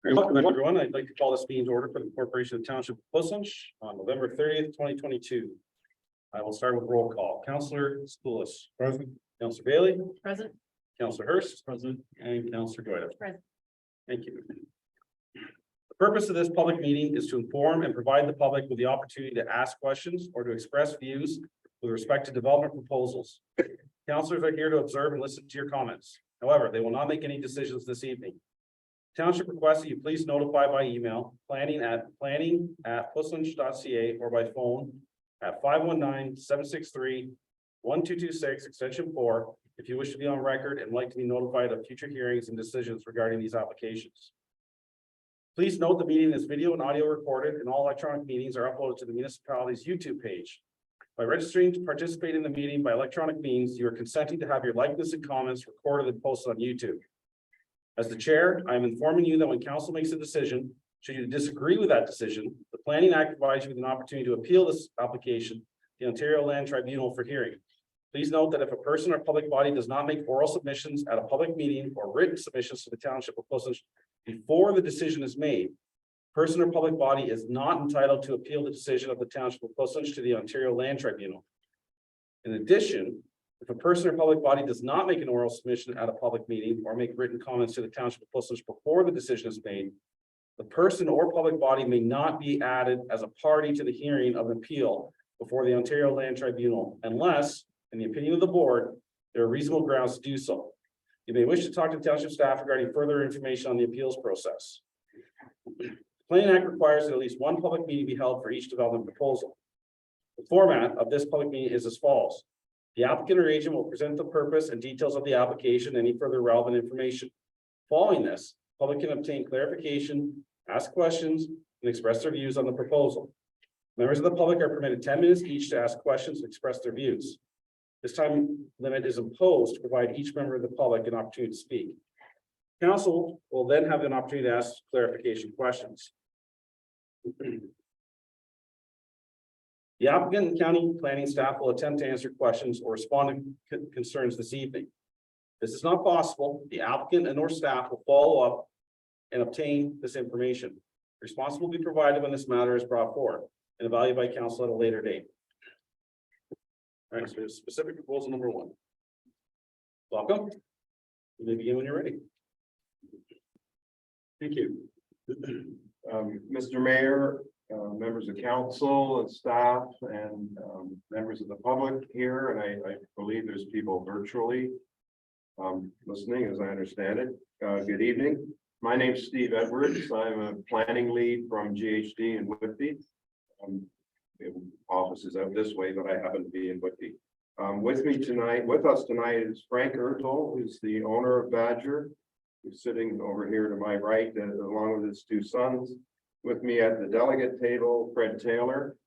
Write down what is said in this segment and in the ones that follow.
Welcome, everyone. I'd like to call this meeting to order for the Corporation of Township of Plessis on November 30th, 2022. I will start with roll call. Councillor Spoulos. Present. Councillor Bailey. Present. Councillor Hurst. Present. And Councillor Goyette. Present. Thank you. The purpose of this public meeting is to inform and provide the public with the opportunity to ask questions or to express views with respect to development proposals. Councillors are here to observe and listen to your comments. However, they will not make any decisions this evening. Township requests that you please notify by email, planning@plessis.ca or by phone at 519-763-1226, extension 4, if you wish to be on record and like to be notified of future hearings and decisions regarding these applications. Please note the meeting is video and audio recorded, and all electronic meetings are uploaded to the municipality's YouTube page. By registering to participate in the meeting by electronic means, you are consenting to have your likeness and comments recorded and posted on YouTube. As the chair, I am informing you that when council makes a decision, should you disagree with that decision, the Planning Act provides you with an opportunity to appeal this application to the Ontario Land Tribunal for hearing. Please note that if a person or public body does not make oral submissions at a public meeting or written submissions to the Township of Plessis before the decision is made, person or public body is not entitled to appeal the decision of the Township of Plessis to the Ontario Land Tribunal. In addition, if a person or public body does not make an oral submission at a public meeting or make written comments to the Township of Plessis before the decision is made, the person or public body may not be added as a party to the hearing of an appeal before the Ontario Land Tribunal unless, in the opinion of the board, there are reasonable grounds to do so. You may wish to talk to township staff regarding further information on the appeals process. The Planning Act requires that at least one public meeting be held for each development proposal. The format of this public meeting is as follows. The applicant or agent will present the purpose and details of the application, and any further relevant information. Following this, the public can obtain clarification, ask questions, and express their views on the proposal. Members of the public are permitted 10 minutes each to ask questions and express their views. This time limit is imposed to provide each member of the public an opportunity to speak. Council will then have an opportunity to ask clarification questions. The applicant and county planning staff will attempt to answer questions or respond to concerns this evening. If this is not possible, the applicant and or staff will follow up and obtain this information. Response will be provided when this matter is brought forward and evaluated by council at a later date. All right, so there's specific proposal number 1. Welcome. You may begin when you're ready. Thank you. Mr. Mayor, members of council and staff and members of the public here, and I believe there's people virtually listening as I understand it. Good evening. My name's Steve Edwards. I'm a planning lead from GHD in Whitby. Offices out this way, but I happen to be in Whitby. With us tonight is Frank Ertel, who's the owner of Badger, who's sitting over here to my right, along with his 2 sons. With me at the delegate table, Fred Taylor,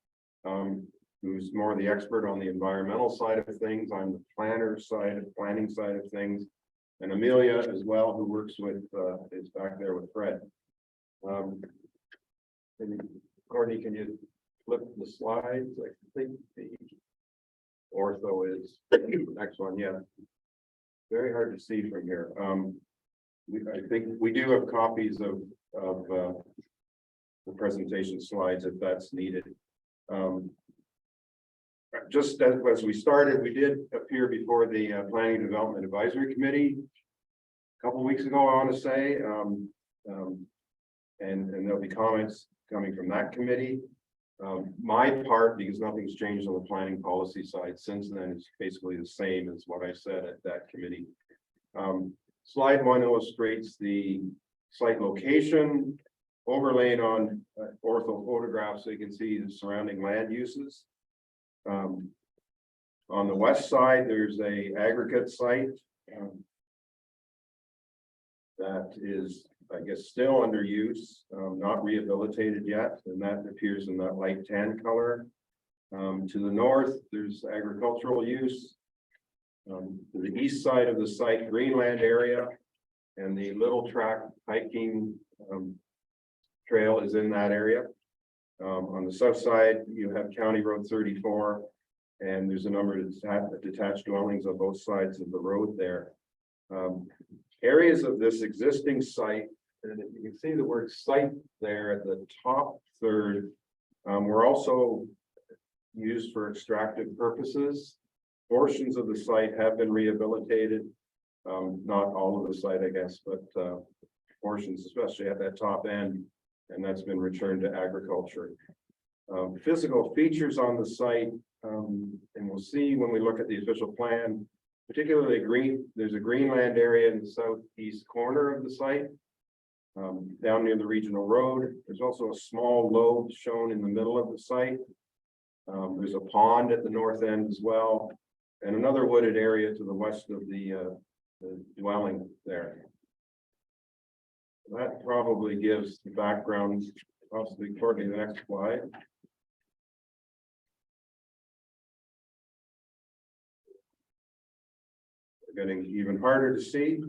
who's more the expert on the environmental side of things. I'm the planning side of things, and Amelia as well, who works with is back there with Fred. Courtney, can you flip the slides? I think the ortho is the next one. Yeah, very hard to see from here. I think we do have copies of the presentation slides if that's needed. Just as we started, we did appear before the Planning and Development Advisory Committee a couple of weeks ago, I want to say, and there'll be comments coming from that committee. My part, because nothing's changed on the planning policy side since then, is basically the same as what I said at that committee. Slide 1 illustrates the site location, overlaid on ortho photographs, so you can see the surrounding land uses. On the west side, there's a aggregate site that is, I guess, still under use, not rehabilitated yet, and that appears in that light tan color. To the north, there's agricultural use. To the east side of the site, Greenland area, and the Little Track hiking trail is in that area. On the south side, you have County Road 34, and there's a number of detached dwellings on both sides of the road there. Area areas of this existing site, and if you can see the word site there at the top third, were also used for extractive purposes. Portions of the site have been rehabilitated. Not all of the site, I guess, but portions, especially at that top end, and that's been returned to agriculture. Physical features on the site, and we'll see when we look at the official plan, particularly there's a greenland area in the southeast corner of the site, down near the regional road. There's also a small lobe shown in the middle of the site. There's a pond at the north end as well, and another wooded area to the west of the dwelling there. That probably gives the background, possibly Courtney, the next slide. Getting even harder to see.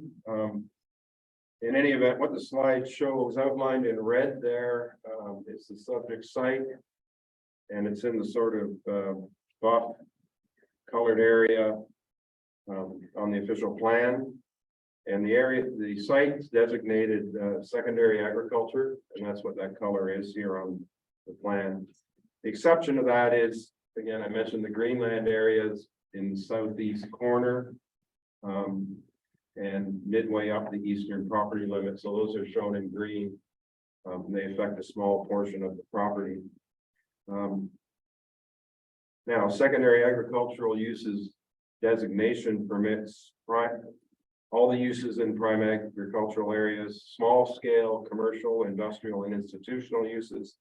In any event, what the slide shows outlined in red there is the subject site, and it's in the sort of buff colored area on the official plan. And the site's designated secondary agriculture, and that's what that color is here on the plan. The exception to that is, again, I mentioned the greenland areas in the southeast corner. And midway up the eastern property limit, so those are shown in green. They affect a small portion of the property. Now, secondary agricultural uses designation permits all the uses in prime agricultural areas, small scale, commercial, industrial, and institutional uses,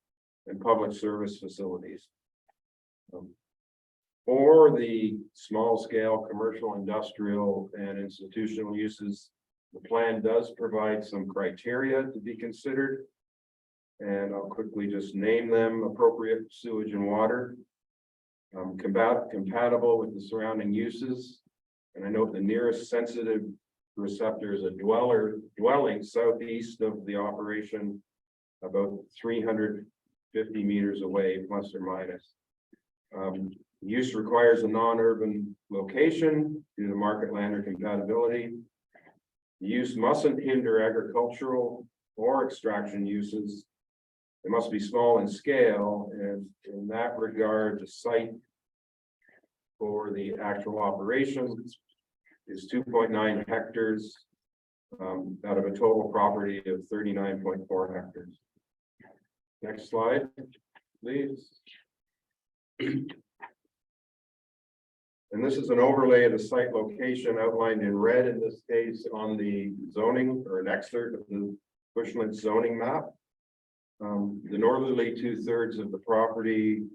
and public service facilities. For the small scale commercial, industrial, and institutional uses, the plan does provide some criteria to be considered. And I'll quickly just name them: appropriate sewage and water, compatible with the surrounding uses. And I note the nearest sensitive receptor is a dwelling southeast of the operation, about 350 meters away, plus or minus. Use requires a non-urban location due to market land or compatibility. Use mustn't hinder agricultural or extraction uses. It must be small in scale, and in that regard, the site for the actual operation is 2.9 hectares out of a total property of 39.4 hectares. Next slide, please. And this is an overlay of the site location outlined in red, in this case, on the zoning, or an excerpt of the Bushland zoning map. The northerly 2/3 of the property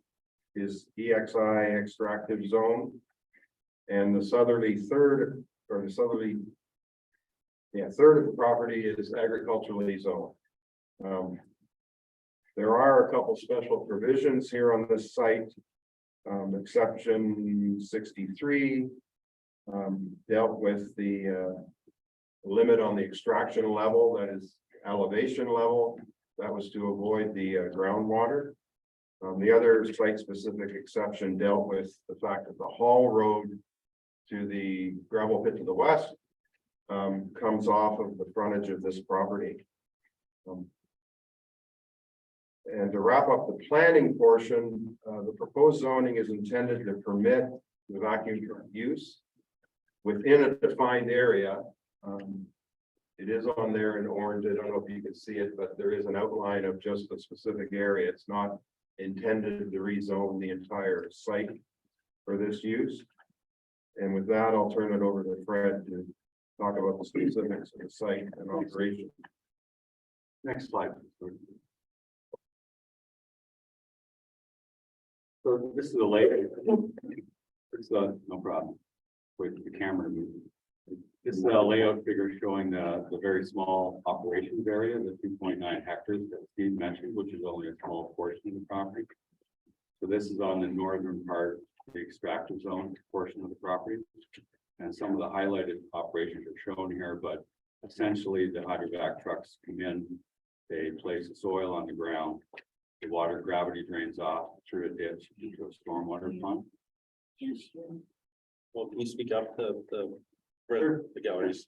is EXI extractive zone. And the southerly third, or the southerly, third of the property is agriculturally zoned. There are a couple special provisions here on this site. Exception 63 dealt with the limit on the extraction level, that is elevation level. That was to avoid the groundwater. The other site-specific exception dealt with the fact that the haul road to the gravel pit to the west comes off of the frontage of this property. And to wrap up the planning portion, the proposed zoning is intended to permit the vacuum truck use within a defined area. It is on there in orange. I don't know if you can see it, but there is an outline of just the specific area. It's not intended to rezone the entire site for this use. And with that, I'll turn it over to Fred to talk about the specifics of the site and operation. Next slide. So this is a layout. It's no problem. Wait for the camera to move. This is a layout figure showing the very small operations area, the 2.9 hectares that Steve mentioned, which is only a small portion of the property. So this is on the northern part, the extractive zone portion of the property. And some of the highlighted operations are shown here, but essentially the hydrovac trucks come in, they place the soil on the ground, the water gravity drains off through a ditch into a stormwater pump. Well, can you speak up the For the galleries.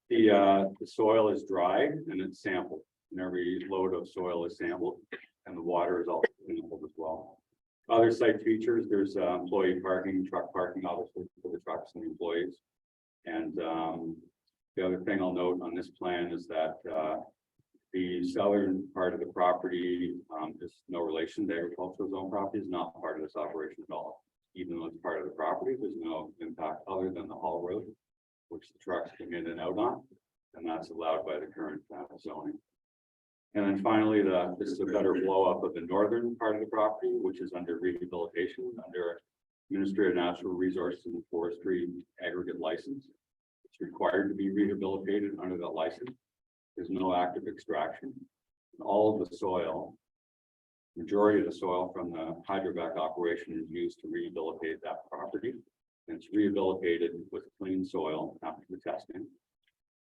The soil is dried and it's sampled, and every load of soil is sampled, and the water is also sampled as well. Other site features, there's employee parking, truck parking, obviously for the trucks and the employees. And the other thing I'll note on this plan is that the southern part of the property is no relation to agricultural zone property, is not part of this operation at all. Even though it's part of the property, there's no impact other than the haul road, which the trucks come in and out on, and that's allowed by the current zoning. And then finally, this is a better blow up of the northern part of the property, which is under rehabilitation, under Ministry of Natural Resources and Forestry aggregate license. It's required to be rehabilitated under that license. There's no active extraction. All of the soil, majority of the soil from the hydrovac operation is used to rehabilitate that property. And it's rehabilitated with clean soil after the testing.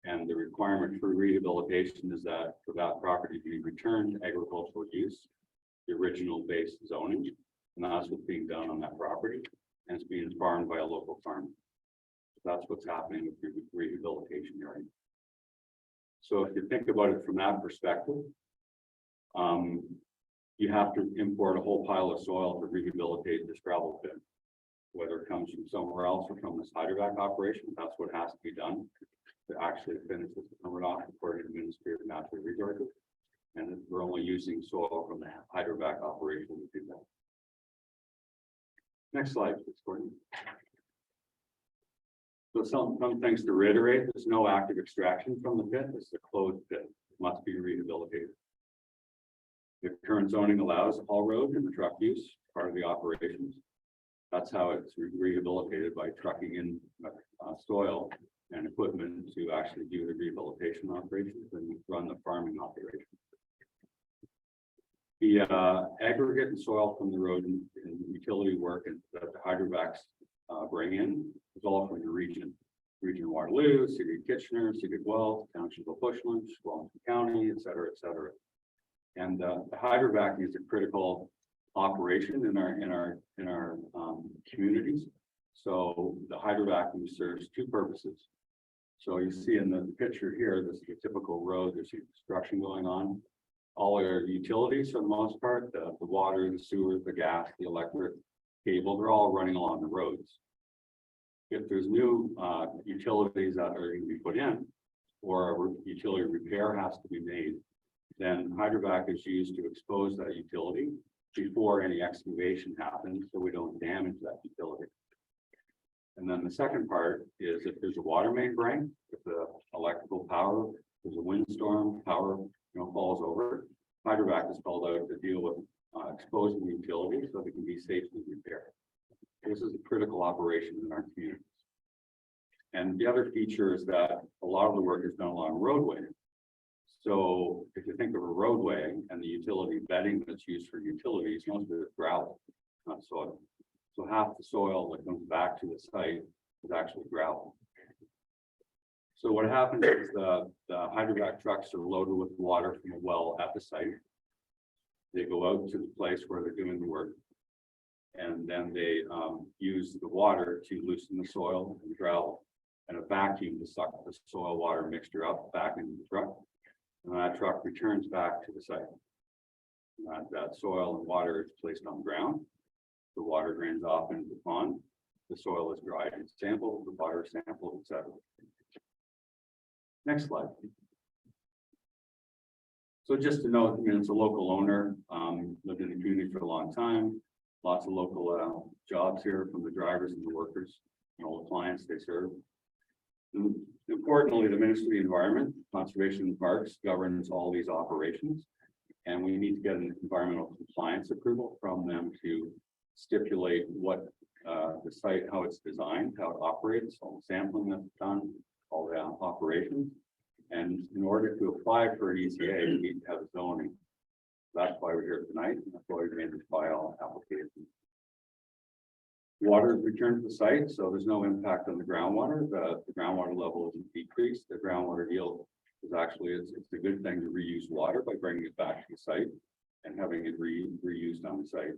And the requirement for rehabilitation is that for that property to be returned to agricultural use, the original base zoning, and that's what's being done on that property, and it's being farmed by a local farmer. That's what's happening with the rehabilitation area. So if you think about it from that perspective, you have to import a whole pile of soil to rehabilitate this gravel pit. Whether it comes from somewhere else or from this hydrovac operation, that's what has to be done to actually finish this permit off according to the Ministry of Natural Resources. And we're only using soil from the hydrovac operation to do that. Next slide, please, Courtney. So some things to reiterate, there's no active extraction from the pit. This is a closed pit. It must be rehabilitated. The current zoning allows a haul road and the truck use, part of the operations. That's how it's rehabilitated, by trucking in soil and equipment to actually do the rehabilitation operations and run the farming operation. The aggregate and soil from the road and utility work that the hydrovacs bring in is all from the region. Region Waterloo, City of Kitchener, City of Guelph, Township of Bushland, Wellington County, et cetera, et cetera. And the hydrovacing is a critical operation in our communities. So the hydrovacing serves two purposes. So you see in the picture here, this is a typical road. There's construction going on. All our utilities, for the most part, the water, the sewer, the gas, the electric cable, they're all running along the roads. If there's new utilities that are going to be put in, or a utility repair has to be made, then hydrovac is used to expose that utility before any excavation happens, so we don't damage that utility. And then the second part is if there's a water main break, if the electrical power, there's a windstorm, power falls over, hydrovac is called out to deal with exposing the utility so they can be safely repaired. This is a critical operation in our communities. And the other feature is that a lot of the work is done along roadway. So if you think of a roadway and the utility bedding that's used for utilities, most of it is gravel, not soil. So half the soil that comes back to the site is actually gravel. So what happens is the hydrovac trucks are loaded with water from a well at the site. They go out to the place where they're doing the work. And then they use the water to loosen the soil and gravel, and a vacuum to suck the soil water mixture up back into the truck. And that truck returns back to the site. That soil and water is placed on the ground. The water drains off into the pond. The soil is dried and sampled, the water is sampled, etc. Next slide. So just to note, it's a local owner, lived in the community for a long time. Lots of local jobs here from the drivers and the workers and all the clients they serve. And importantly, the Ministry of Environment, Conservation and Parks governs all these operations. And we need to get an environmental compliance approval from them to stipulate what the site, how it's designed, how it operates, all the sampling that's done, all the operations. And in order to apply for an ECA, we need to have zoning. That's why we're here tonight, and that's why we made this file application. Water is returned to the site, so there's no impact on the groundwater. The groundwater level is decreased. The groundwater yield is actually, it's a good thing to reuse water by bringing it back to the site and having it reused on the site.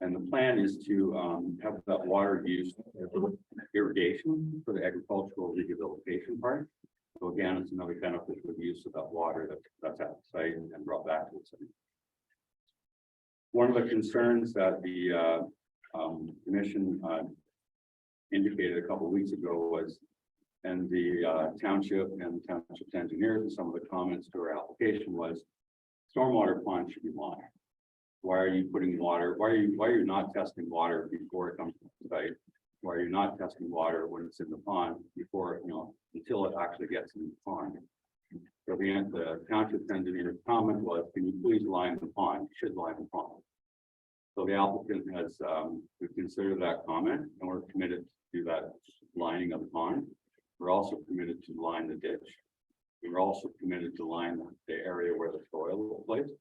And the plan is to have that water used for irrigation for the agricultural rehabilitation part. So again, it's another beneficial use of that water that's at the site and brought back to the site. One of the concerns that the commission indicated a couple of weeks ago was, and the township and the township's engineers and some of the comments to our application was, stormwater ponds should be lined. Why are you putting water? Why are you not testing water before it comes to the site? Why are you not testing water when it's in the pond before, until it actually gets in the pond? So the township engineer's comment was, can you please line the pond? You should line the pond. So the applicant has considered that comment, and we're committed to that lining of the pond. We're also committed to line the ditch. We're also committed to line the area where the soil will place.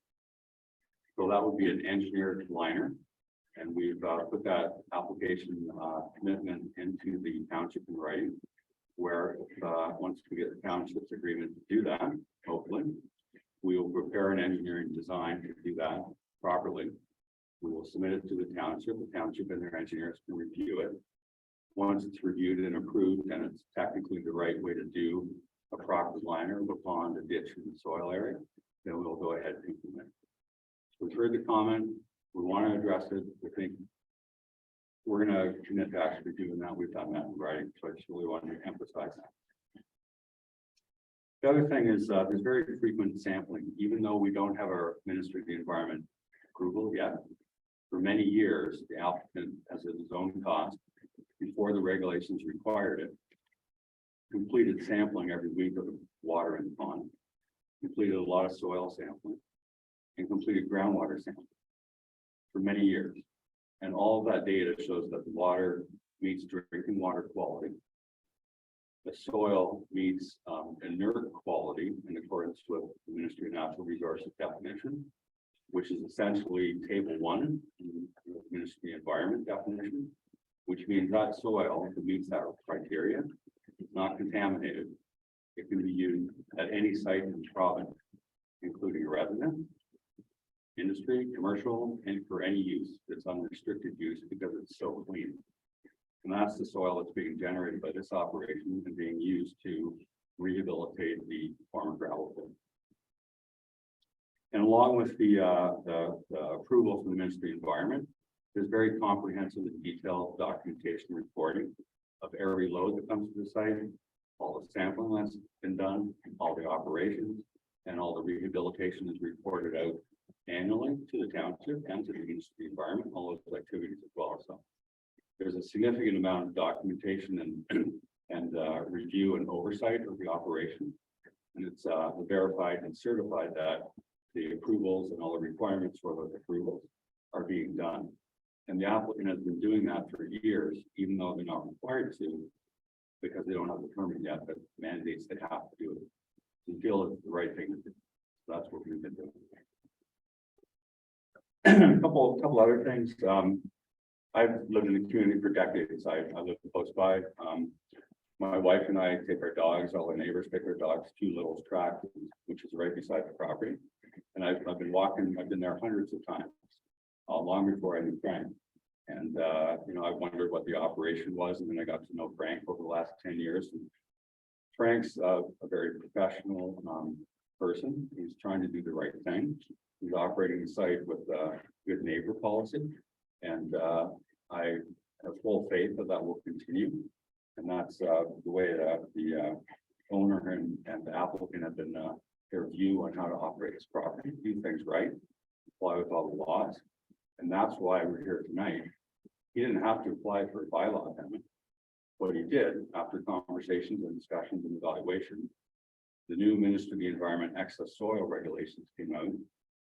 So that would be an engineered liner. And we've put that application commitment into the township in writing, where once we get the township's agreement to do that, hopefully, we will prepare an engineering design to do that properly. We will submit it to the township and their engineers can review it. Once it's reviewed and approved, and it's technically the right way to do a proper liner of a pond, a ditch in the soil area, then we'll go ahead and implement. We've heard the comment. We want to address it. We think we're going to commit to actually doing that. We've done that in writing, so I just really want to emphasize that. The other thing is there's very frequent sampling, even though we don't have our Ministry of the Environment approval yet. For many years, the applicant, as at his own cost, before the regulations required it, completed sampling every week of the water in the pond, completed a lot of soil sampling, and completed groundwater sampling for many years. And all of that data shows that the water meets drinking water quality. The soil meets inert quality in accordance with the Ministry of Natural Resources definition, which is essentially table 1 in the Ministry of Environment definition, which means that soil that meets that criteria is not contaminated. It can be used at any site in the province, including residence, industry, commercial, and for any use. It's unrestricted use because it's so clean. And that's the soil that's being generated by this operation and being used to rehabilitate the former gravel pit. And along with the approval from the Ministry of Environment, there's very comprehensive and detailed documentation reporting of every load that comes to the site, all the sampling that's been done, all the operations, and all the rehabilitation is reported out annually to the township and to the Ministry of Environment, all those activities as well. So there's a significant amount of documentation and review and oversight of the operation. And it's verified and certified that the approvals and all the requirements for those approvals are being done. And the applicant has been doing that for years, even though they're not required to, because they don't have the permit yet, but mandates they have to do it. We feel it's the right thing to do. So that's what we've been doing. A couple other things. I've lived in the community for decades. I live close by. My wife and I take our dogs, all our neighbors take their dogs to Little's Track, which is right beside the property. And I've been walking, I've been there hundreds of times, long before I knew Frank. And, I wondered what the operation was. And then I got to know Frank over the last 10 years. And Frank's a very professional person. He's trying to do the right thing. He's operating the site with a good neighbor policy. And I have full faith that will continue. And that's the way that the owner and the applicant have been their view on how to operate this property, do things right, comply with all the laws. And that's why we're here tonight. He didn't have to apply for a bylaw amendment. What he did after conversations and discussions and evaluation, the new Ministry of the Environment excess soil regulations came out. And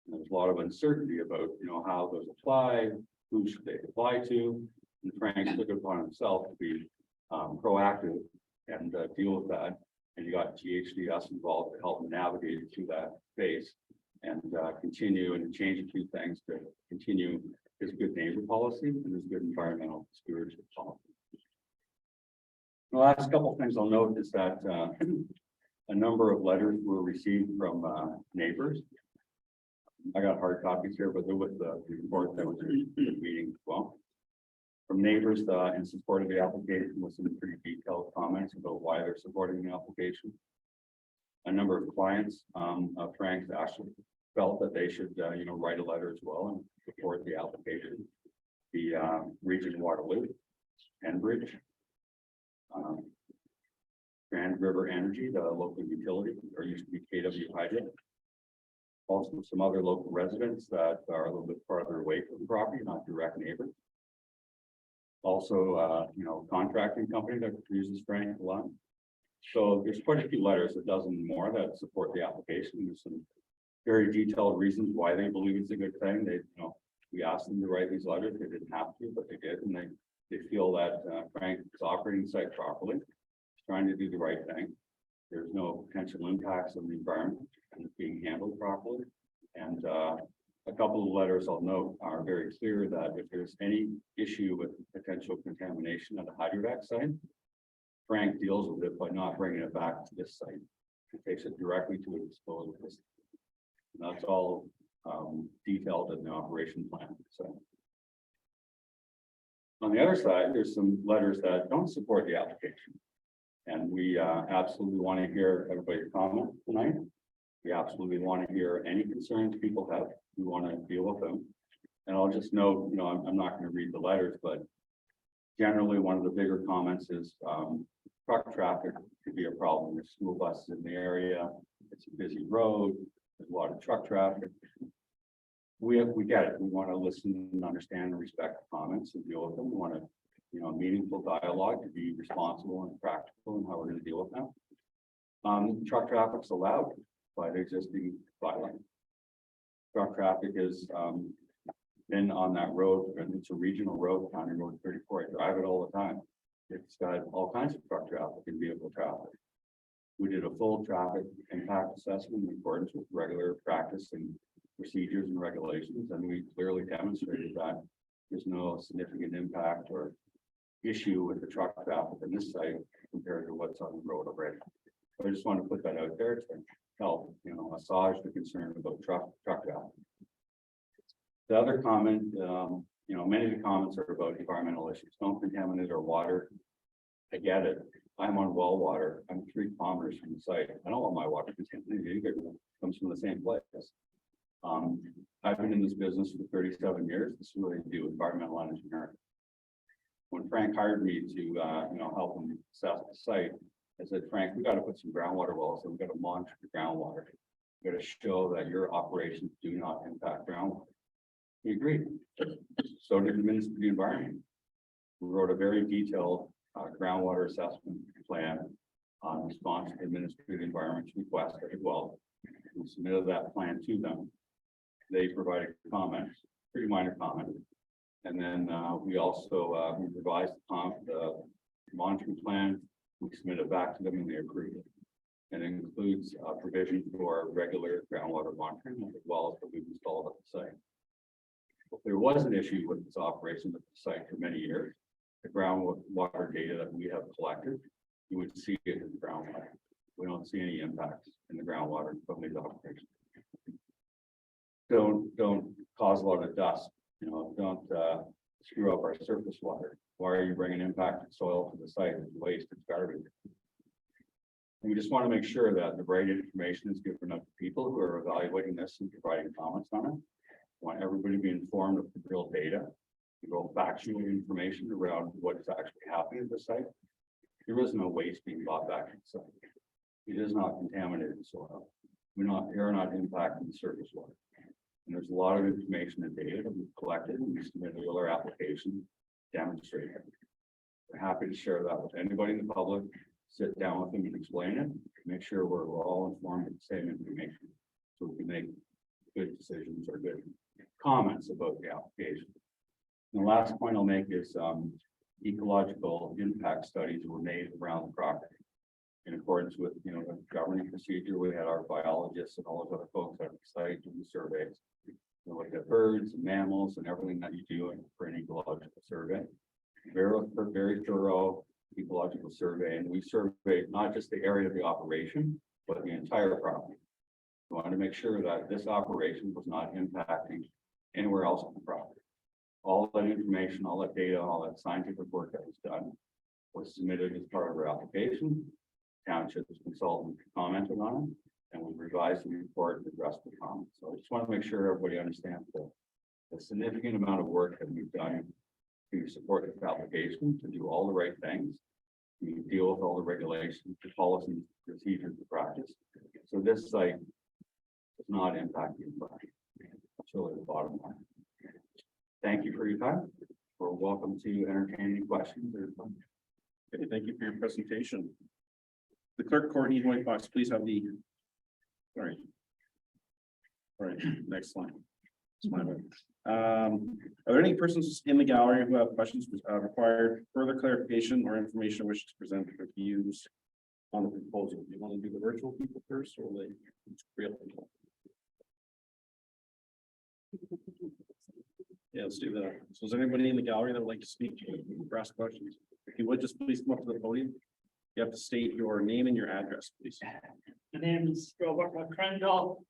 there was a lot of uncertainty about, how those apply, who should they apply to. And Frank took it upon himself to be proactive and deal with that. And you got GHDS involved to help navigate through that phase and continue and change a few things to continue his good neighbor policy and his good environmental stewardship policy. The last couple of things I'll note is that a number of letters were received from neighbors. I got hard copies here, but they're with the report that was in the meeting as well. From neighbors in support of the application with some pretty detailed comments about why they're supporting the application. A number of clients of Frank's actually felt that they should, write a letter as well and support the application. The Region Waterloo, Enbridge, Grand River Energy, the local utility, or used to be KW Hydro. Also, some other local residents that are a little bit farther away from the property, not direct neighbors. Also, contracting company that uses Frank a lot. So there's quite a few letters, a dozen more that support the application. There's some very detailed reasons why they believe it's a good thing. We asked them to write these letters. They didn't have to, but they did, and they feel that Frank is operating the site properly, trying to do the right thing. There's no potential impacts on the environment, and it's being handled properly. And a couple of letters I'll note are very clear that if there's any issue with potential contamination at the hydrovac site, Frank deals with it by not bringing it back to this site. It takes it directly to a disposal facility. And that's all detailed in the operation plan. So on the other side, there's some letters that don't support the application. And we absolutely want to hear everybody's comment tonight. We absolutely want to hear any concerns people have. We want to deal with them. And I'll just note, I'm not going to read the letters, but generally one of the bigger comments is truck traffic could be a problem. There's school buses in the area. It's a busy road. There's a lot of truck traffic. We get it. We want to listen and understand and respect the comments and deal with them. We want to, meaningful dialogue to be responsible and practical in how we're going to deal with them. Truck traffic's allowed by the existing bylaw. Truck traffic is been on that road, and it's a regional road, County Road 34. I drive it all the time. It's got all kinds of truck traffic and vehicle traffic. We did a full traffic impact assessment in accordance with regular practice and procedures and regulations, and we clearly demonstrated that there's no significant impact or issue with the truck traffic in this site compared to what's on the road already. So I just want to put that out there to help, massage the concern about truck traffic. The other comment, many of the comments are about environmental issues. Don't contaminate our water. I get it. I'm on well water. I'm 3 kilometers from the site. I don't want my water contaminated either. It comes from the same place. I've been in this business for 37 years. This is what I do, environmental engineering. When Frank hired me to, help him assess the site, I said, Frank, we got to put some groundwater wells, and we got to monitor the groundwater. We got to show that your operations do not impact groundwater. He agreed. So did the Minister of the Environment. We wrote a very detailed groundwater assessment plan on response to the Ministry of the Environment's request as well. We submitted that plan to them. They provided comments, pretty minor comments. And then we also we revised the monitoring plan. We submitted back to them and they approved it. And it includes provision for regular groundwater monitoring as well as what we've installed at the site. If there was an issue with this operation at the site for many years, the groundwater data that we have collected, you would see it in the groundwater. We don't see any impacts in the groundwater from these operations. Don't cause a lot of dust. Don't screw up our surface water. Why are you bringing impacted soil to the site? It's waste, it's garbage. And we just want to make sure that the right information is given up to people who are evaluating this and providing comments on it. We want everybody to be informed of the real data, the real factual information around what is actually happening at the site. There is no waste being brought back to the site. It is not contaminated soil. We are not impacting the surface water. And there's a lot of information and data that we've collected and we submitted with our application demonstrating it. We're happy to share that with anybody in the public, sit down with them and explain it, make sure we're all informed of the same information so we can make good decisions or good comments about the application. And the last point I'll make is ecological impact studies were made around the property. In accordance with, the governing procedure, we had our biologists and all those other folks at the site doing the surveys. We looked at birds and mammals and everything that you do for an ecological survey. Very thorough ecological survey, and we surveyed not just the area of the operation, but the entire property. We wanted to make sure that this operation was not impacting anywhere else on the property. All that information, all that data, all that scientific work that was done was submitted as part of our application. Township's consultant commented on it, and we revised the report and addressed the comments. So I just want to make sure everybody understands the significant amount of work that we've done to support this application, to do all the right things, to deal with all the regulations, the policies, procedures, the practice. So this site does not impact the environment. That's really the bottom line. Thank you for your time. We're welcome to entertain any questions or. Okay, thank you for your presentation. The clerk, Courtney Whitefox, please have the. Sorry. All right, next slide. It's my bad. Are there any persons in the gallery who have questions required further clarification or information wish to present their views on the proposal? Do you want to do the virtual people first or the real people? Yeah, let's do that. So is there anybody in the gallery that would like to speak or ask questions? If you would, just please come up to the podium. You have to state your name and your address, please. My name is Robert McCrindle.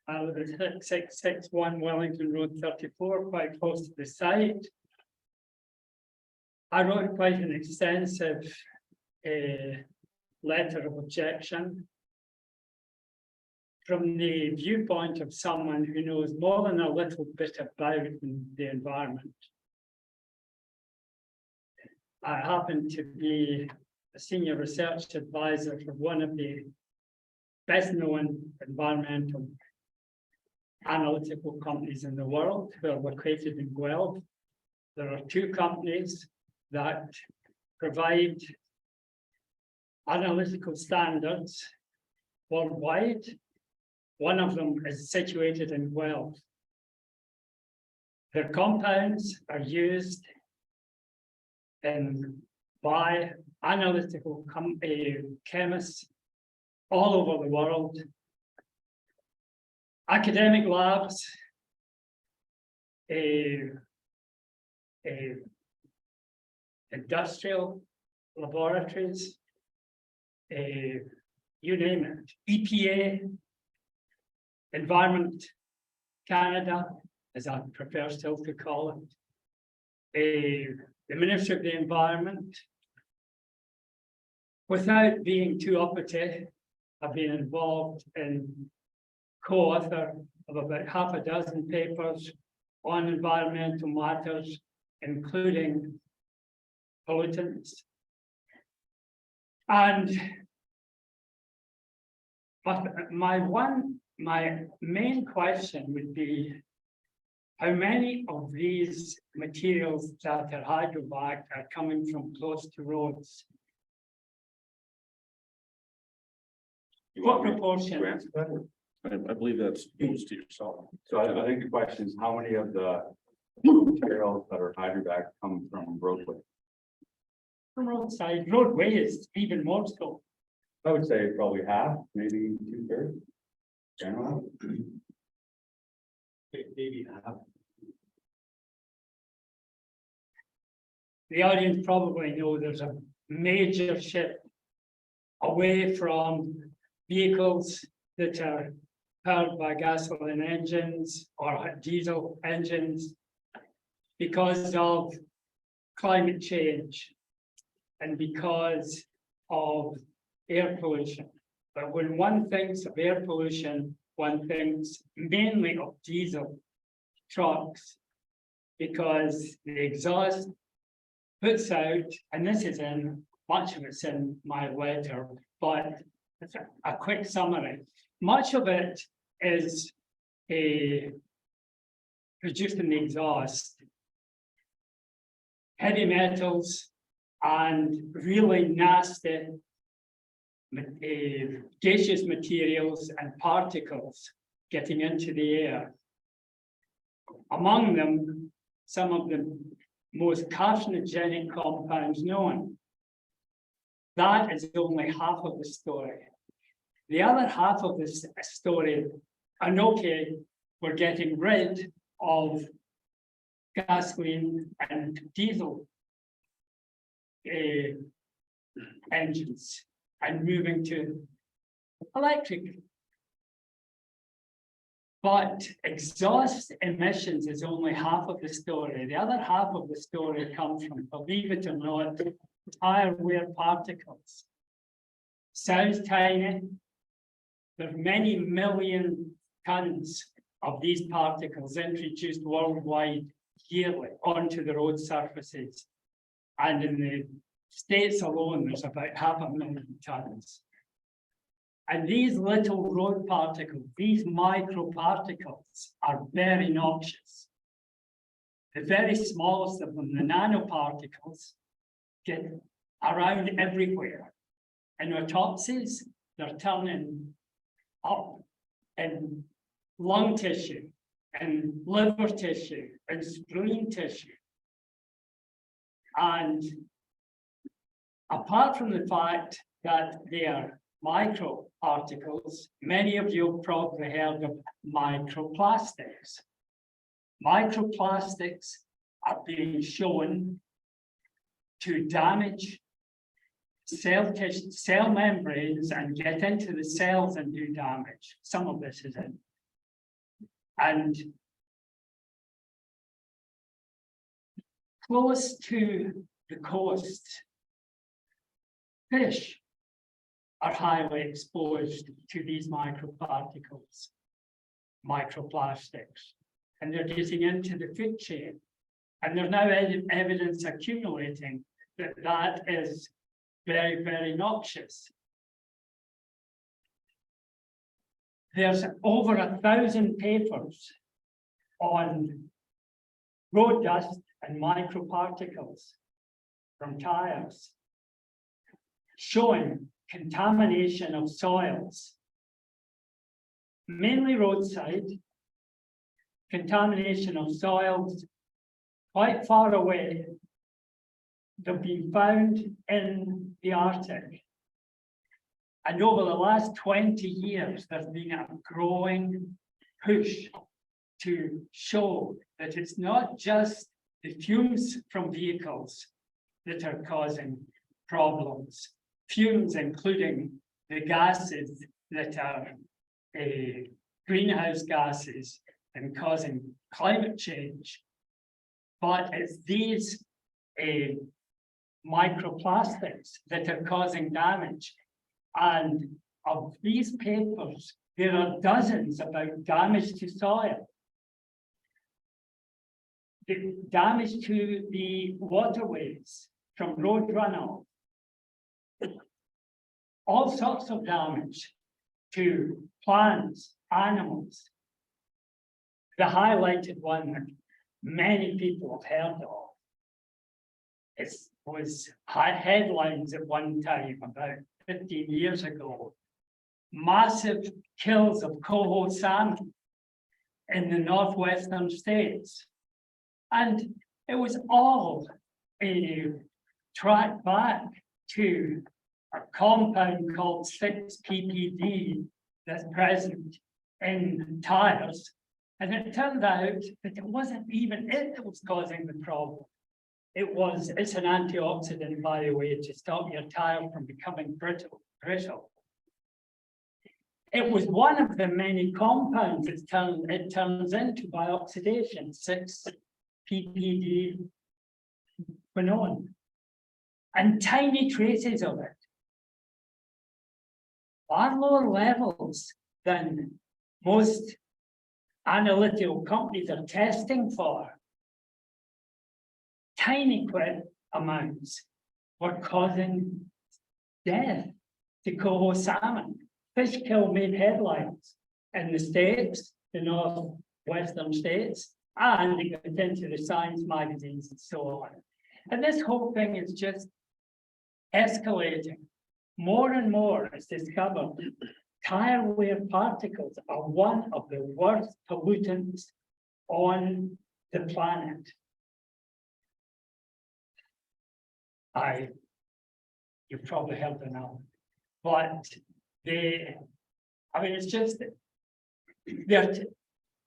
I live at 6661 Wellington Road 34, quite close to the site. I wrote quite an extensive letter of objection from the viewpoint of someone who knows more than a little bit about the environment. I happen to be a senior research advisor for one of the best known environmental analytical companies in the world who are located in Guelph. There are two companies that provide analytical standards worldwide. One of them is situated in Guelph. Their compounds are used by analytical chemists all over the world. Academic labs, industrial laboratories, you name it, EPA, Environment Canada, as I prefer still to call it, the Ministry of the Environment. Without being too uppity, I've been involved in co-author of about half a dozen papers on environmental matters, including pollutants. And my main question would be, how many of these materials that are hydrovac are coming from close to roads? What proportion? To answer that? I believe that's posed to yourself. So I think the question is, how many of the materials that are hydrovac come from roadway? From roadside, roadway is even more so. I would say probably half, maybe 2/3. Generally. Maybe half. The audience probably know there's a major shift away from vehicles that are powered by gasoline engines or diesel engines because of climate change and because of air pollution. But when one thinks of air pollution, one thinks mainly of diesel trucks because the exhaust puts out, and this is in, much of it's in my letter, but it's a quick summary. Much of it is produced in the exhaust, heavy metals and really nasty gaseous materials and particles getting into the air. Among them, some of the most carcinogenic compounds known. That is only half of the story. The other half of this story, and okay, we're getting rid of gasoline and diesel engines and moving to electric But exhaust emissions is only half of the story. The other half of the story comes from, believe it or not, tire wear particles. Sounds tiny. There are many million tons of these particles introduced worldwide yearly onto the road surfaces. And in the States alone, there's about 500,000 tons. And these little road particles, these microparticles, are very noxious. The very smallest of them, the nanoparticles, get around everywhere. In autopsies, they're turning up in lung tissue, and liver tissue, and spleen tissue. And apart from the fact that they are microparticles, many of you have probably heard of microplastics. Microplastics are being shown to damage cell tissue, cell membranes, and get into the cells and do damage. Some of this is in. And close to the coast, fish are highly exposed to these microparticles, microplastics, and they're getting into the food chain. And there's now evidence accumulating that that is very, very noxious. There's over 1,000 papers on road dust and microparticles from tires showing contamination of soils, mainly roadside, contamination of soils quite far away. They've been found in the Arctic. And over the last 20 years, there's been a growing push to show that it's not just the fumes from vehicles that are causing problems. Fumes including the gases that are greenhouse gases and causing climate change. But it's these microplastics that are causing damage. And of these papers, there are dozens about damage to soil, the damage to the waterways from road runoff, all sorts of damage to plants, animals. The highlighted one that many people have heard of was headlines at one time about 15 years ago. Massive kills of coho salmon in the northwestern states. And it was all tracked back to a compound called 6-PPD that's present in tires. And it turned out that it wasn't even it that was causing the problem. It's an antioxidant, by the way, to stop your tire from becoming brittle. It was one of the many compounds it turns into by oxidation, 6-PPD quinone, and tiny traces of it. Far lower levels than most analytical companies are testing for. Tiny amounts were causing death to coho salmon. Fish kill made headlines in the States, the northwestern states, and it got into the science magazines and so on. And this whole thing is just escalating. More and more it's discovered tire wear particles are one of the worst pollutants on the planet. You've probably heard enough, but it's just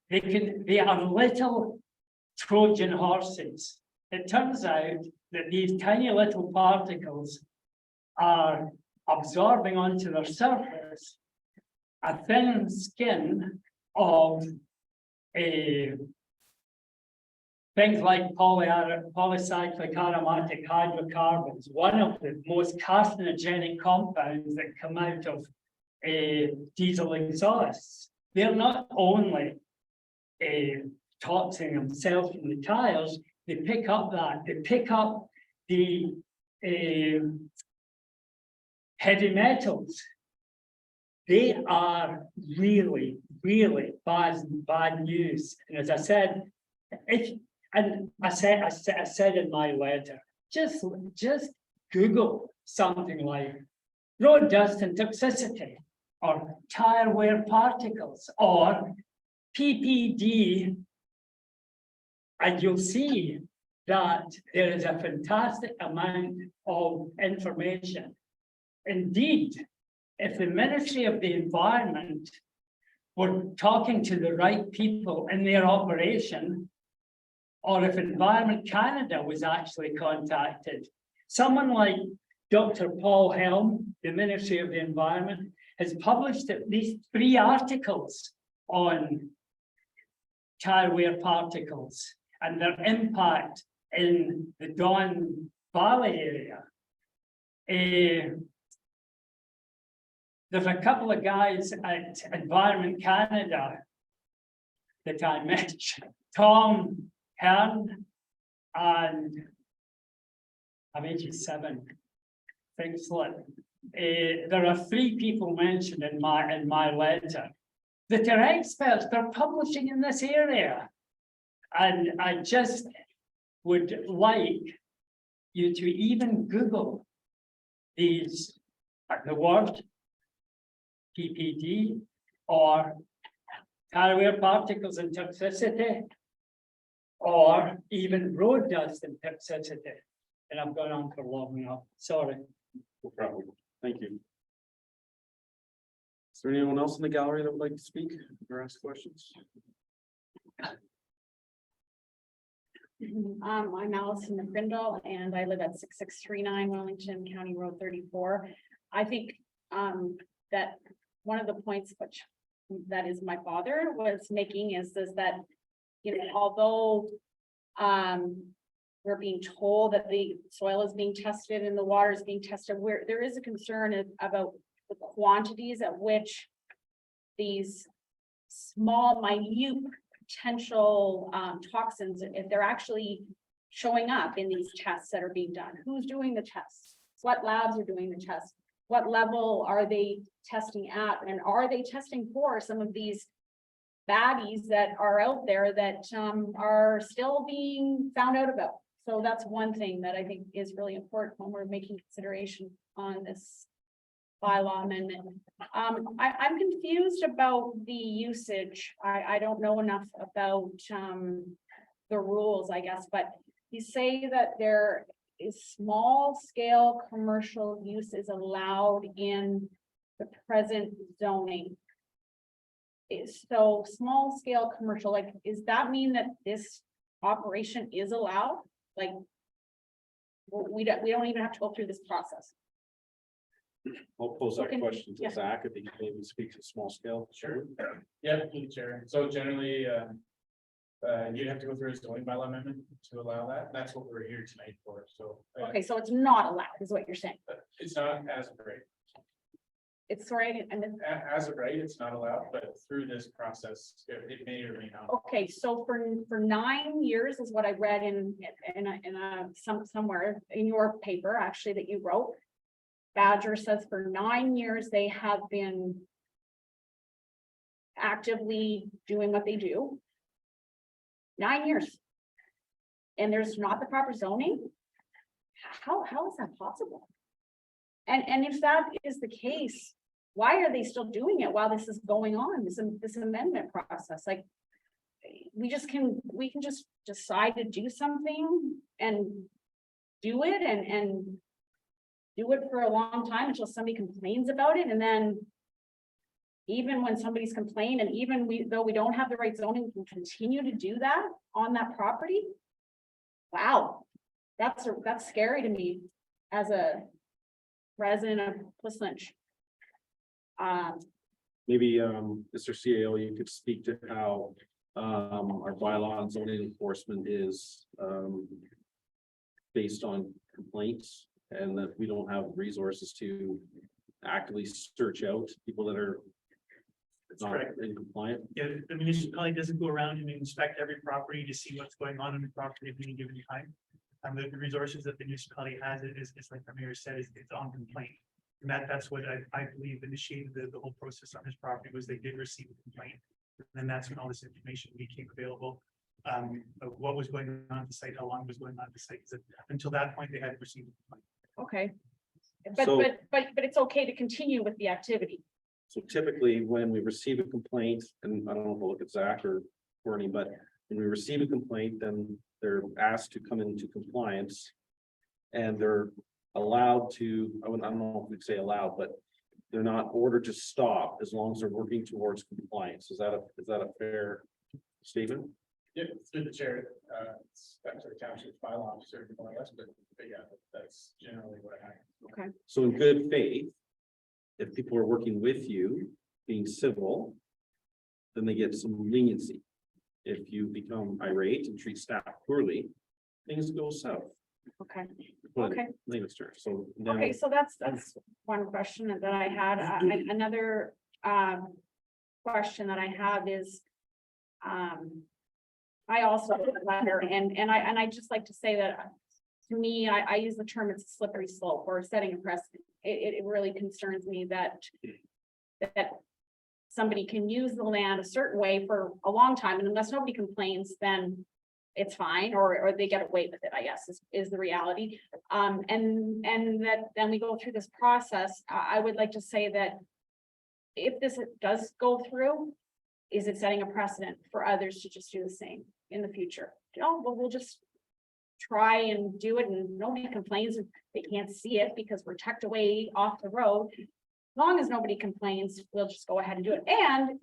they are little Trojan horses. It turns out that these tiny little particles are absorbing onto their surface a thin skin of things like polycyclic aromatic hydrocarbons, one of the most carcinogenic compounds that come out of diesel exhausts. They're not only toxin themselves from the tires, they pick up the heavy metals. They are really, really bad news. And as I said, I said in my letter, just Google something like road dust and toxicity, or tire wear particles, or PPD, and you'll see that there is a fantastic amount of information. Indeed, if the Ministry of the Environment were talking to the right people in their operation, or if Environment Canada was actually contacted, someone like Dr. Paul Helm, the Ministry of the Environment, has published at least 3 articles on tire wear particles and their impact in the Don Valley area. There's a couple of guys at Environment Canada that I mentioned, Tom Hearn and I'm 87, things like. There are 3 people mentioned in my letter that are experts, they're publishing in this area. And I just would like you to even Google these, the word PPD or tire wear particles and toxicity, or even road dust and toxicity. And I've gone on for long enough, sorry. No problem. Thank you. Is there anyone else in the gallery that would like to speak or ask questions? I'm Allison McGrindle and I live at 6639 Wellington County Road 34. I think that one of the points which that is my father was making is that, you know, although we're being told that the soil is being tested and the water is being tested, where there is a concern about the quantities at which these small, minute potential toxins, if they're actually showing up in these tests that are being done. Who's doing the tests? What labs are doing the tests? What level are they testing at? And are they testing for some of these baddies that are out there that are still being found out about? So that's one thing that I think is really important when we're making consideration on this bylaw amendment. I'm confused about the usage. I don't know enough about the rules, I guess, but you say that there is small scale commercial use is allowed in the present zoning. So small scale commercial, like, does that mean that this operation is allowed? Like, we don't even have to go through this process. I'll pose that Okay. question to Yeah. Zach if he can maybe speak to small scale. Sure. Yeah, sure. So generally, you'd have to go through a zoning bylaw amendment to allow that. That's what we're here tonight for. So Okay, so it's not allowed, is what you're saying. it's not as of right. It's sorry, and then, As of right, it's not allowed, but through this process, it may or may not. okay, so for 9 years is what I read in somewhere in your paper, actually, that you wrote. Badger says for 9 years, they have been actively doing what they do. 9 years. And there's not the proper zoning? How is that possible? And if that is the case, why are they still doing it while this is going on, this amendment process? Like, we can just decide to do something and do it and do it for a long time until somebody complains about it, and then even when somebody's complained, and even though we don't have the right zoning, we can continue to do that on that property. Wow, that's scary to me as a resident of Plisslinch. Maybe, Mr. CAO, you could speak to how Our bylaw on zoning enforcement is, based on complaints and that we don't have resources to actively search out people that are not in compliant. Yeah, the municipality doesn't go around and inspect every property to see what's going on in the property at any given time. The resources that the municipality has is like the mayor said, it's on complaint. And that's what I believe initiated the whole process on this property was they did receive a complaint. And that's when all this information became available. Of what was going on at the site, how long it was going on at the site. 'Cause until that point, they hadn't received a complaint. Okay. But, So- but it's okay to continue with the activity. So typically, when we receive a complaint, and I don't know if we'll look at Zach or Courtney, but when we receive a complaint, then they're asked to come into compliance. And they're allowed to, I don't know if we'd say allowed, but they're not ordered to stop as long as they're working towards compliance. Is that a fair statement? Yeah, through the chair, it's actually township bylaw officer, more or less, but yeah, that's generally what happens. So in good faith, if people are working with you, being civil, then they get some leniency. If you become irate and treat staff poorly, things go south. Okay, But okay. layman's terms, so now, Okay, so that's one question that I had. Another question that I have is, I also have a letter and I just like to say that to me, I use the term it's a slippery slope or setting a precedent. It really concerns me that somebody can use the land a certain way for a long time, and unless nobody complains, then it's fine, or they get away with it, I guess, is the reality. And that then we go through this process. I would like to say that if this does go through, is it setting a precedent for others to just do the same in the future? Oh, well, we'll just try and do it and nobody complains if they can't see it because we're tucked away off the road. As long as nobody complains, we'll just go ahead and do it. And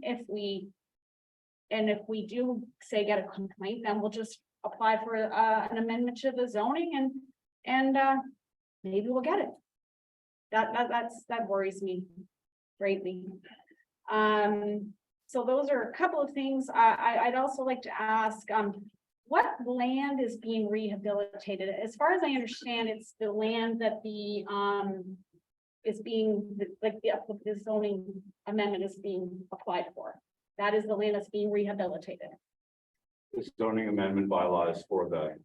if we do say get a complaint, then we'll just apply for an amendment to the zoning and maybe we'll get it. That worries me greatly. So those are a couple of things. I'd also like to ask, what land is being rehabilitated? As far as I understand, it's the land that the is being, like the zoning amendment is being applied for. That is the land that's being rehabilitated. The zoning amendment bylaws for the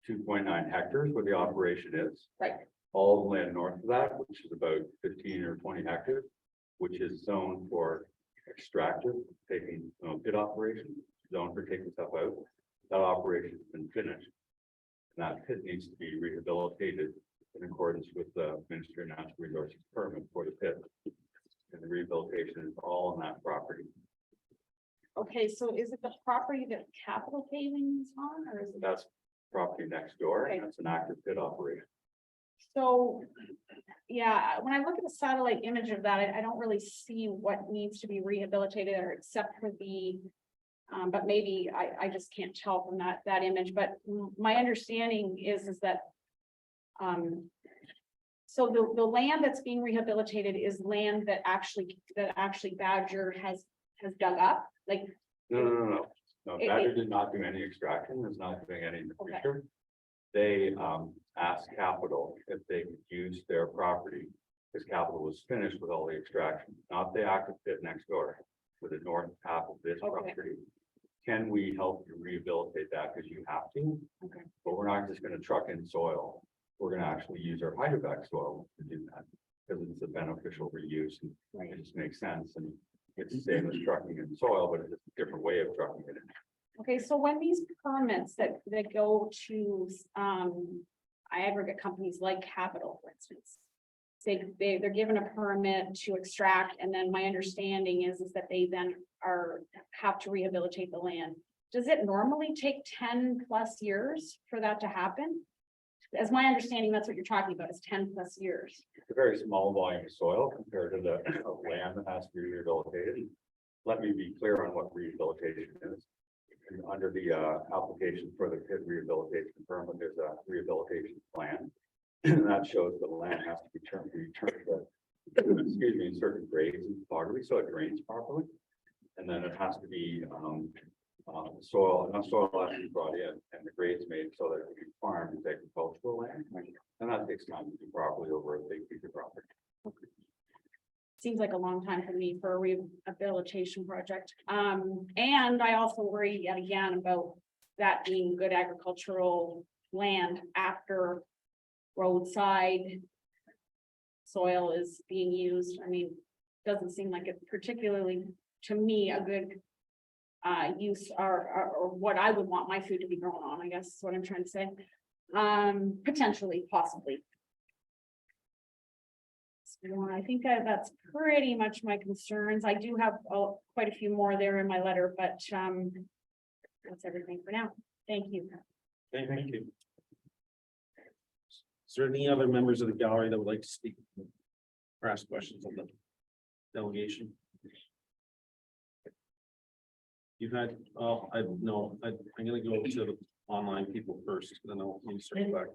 2.9 hectares where the operation is. Right. All the land north of that, which is about 15 or 20 hectares, which is zoned for extractive, taking pit operation, zoned for taking stuff out. That operation has been finished. And that pit needs to be rehabilitated in accordance with the Ministry of Natural Resources permit for the pit. And the rehabilitation is all on that property. Okay, so is it the property that Capital Paving is on, or is it? That's property next door, and Okay. that's an active pit operation. So, yeah, when I look at the satellite image of that, I don't really see what needs to be rehabilitated or except for the. But maybe I just can't tell from that image, but my understanding is that. So the land that's being rehabilitated is land that actually Badger has dug up, like, No. It- Badger did not do any extraction, is not doing any in the Okay. future. They asked Capital if they could use their property, because Capital was finished with all the extraction, not the active pit next door, with the north half of this Okay. property. Can we help you rehabilitate that? Because you have to. Okay. But we're not just gonna truck in soil. We're gonna actually use our hydrovac soil to do that, because it's a beneficial reuse and it just makes sense. And it's the same as trucking in soil, but it's a different way of trucking it in. okay, so when these permits that go to aggregate companies like Capital, for instance. They're given a permit to extract, and then my understanding is that they then have to rehabilitate the land. Does it normally take 10+ years for that to happen? As my understanding, that's what you're talking about, is 10+ years. It's a very small volume of soil compared to the land that has to be rehabilitated. Let me be clear on what rehabilitation is. And under the application for the pit rehabilitation permit, there's a rehabilitation plan. And that shows the land has to be returned to, excuse me, in certain grades and topography, so it drains properly. And then it has to be soil, enough soil has to be brought in and the grades made so that it can be farmed as agricultural land. And that takes time to do properly over a big piece of property. Seems like a long time for me for a rehabilitation project. And I also worry yet again about that being good agricultural land after roadside soil is being used. I mean, doesn't seem like it's particularly, to me, a good use or what I would want my food to be grown on, I guess is what I'm trying to say. Potentially, possibly. So I think that's pretty much my concerns. I do have quite a few more there in my letter, but that's everything for now. Thank you. Okay, thank you. Is there any other members of the gallery that would like to speak or ask questions of the delegation? You've had, I'm gonna go to the online people first, then I'll circle back.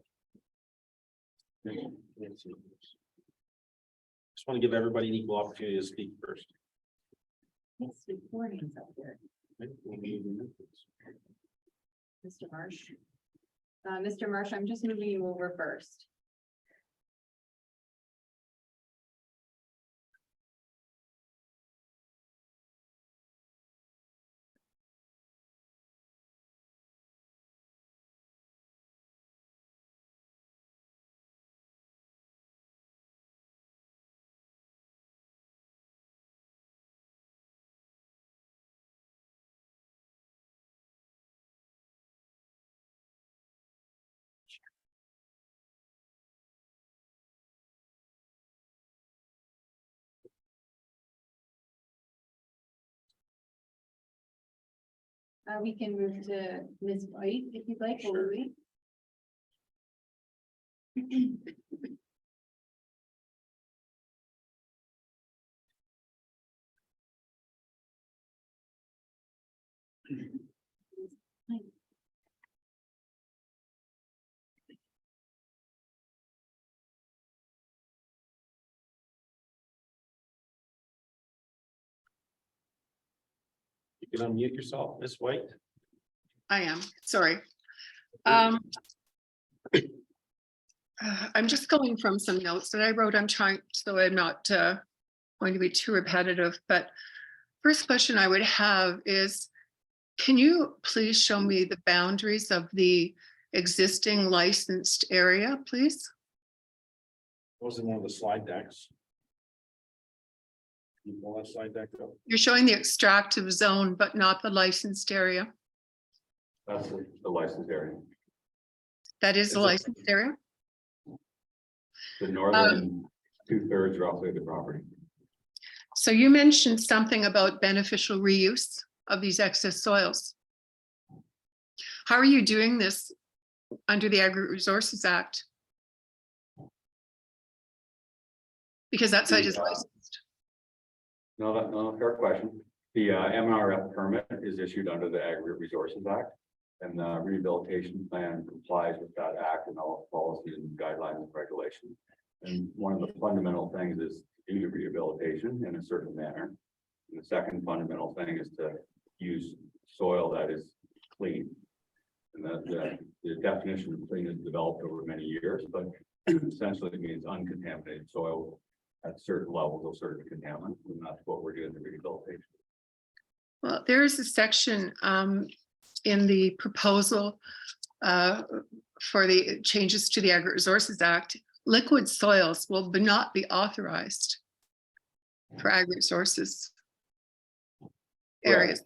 Just want to give everybody an equal opportunity to speak first. Yes, recordings up there. Mr. Marsh. Mr. Marsh, I'm just moving you over first. We can move to Ms. White if you'd like. Sure. Louis. You can unmute yourself, Ms. White. I am, sorry. I'm just going from some notes that I wrote. I'm trying, so I'm not going to be too repetitive, but first question I would have is, can you please show me the boundaries of the existing licensed area, please? Was in one of the slide decks. You pull that slide deck up. You're showing the extractive zone, but not the licensed area. That's the licensed area. That is the Is it- licensed area? The northern 2/3 roughly of the property. So you mentioned something about beneficial reuse of these excess soils. How are you doing this under the Agri-Resources Act? Because that site is licensed. No, fair question. The MRF permit is issued under the Agri-Resources Act. And the rehabilitation plan complies with that act and all policies and guidelines and regulations. And one of the fundamental things is to do the rehabilitation in a certain manner. And the second fundamental thing is to use soil that is clean. And the definition of clean is developed over many years, but essentially it means uncontaminated soil at certain levels of certain contaminants, and that's what we're doing in the rehabilitation. Well, there is a section in the proposal for the changes to the Agri-Resources Act. Liquid soils will not be authorized for agri-resources areas.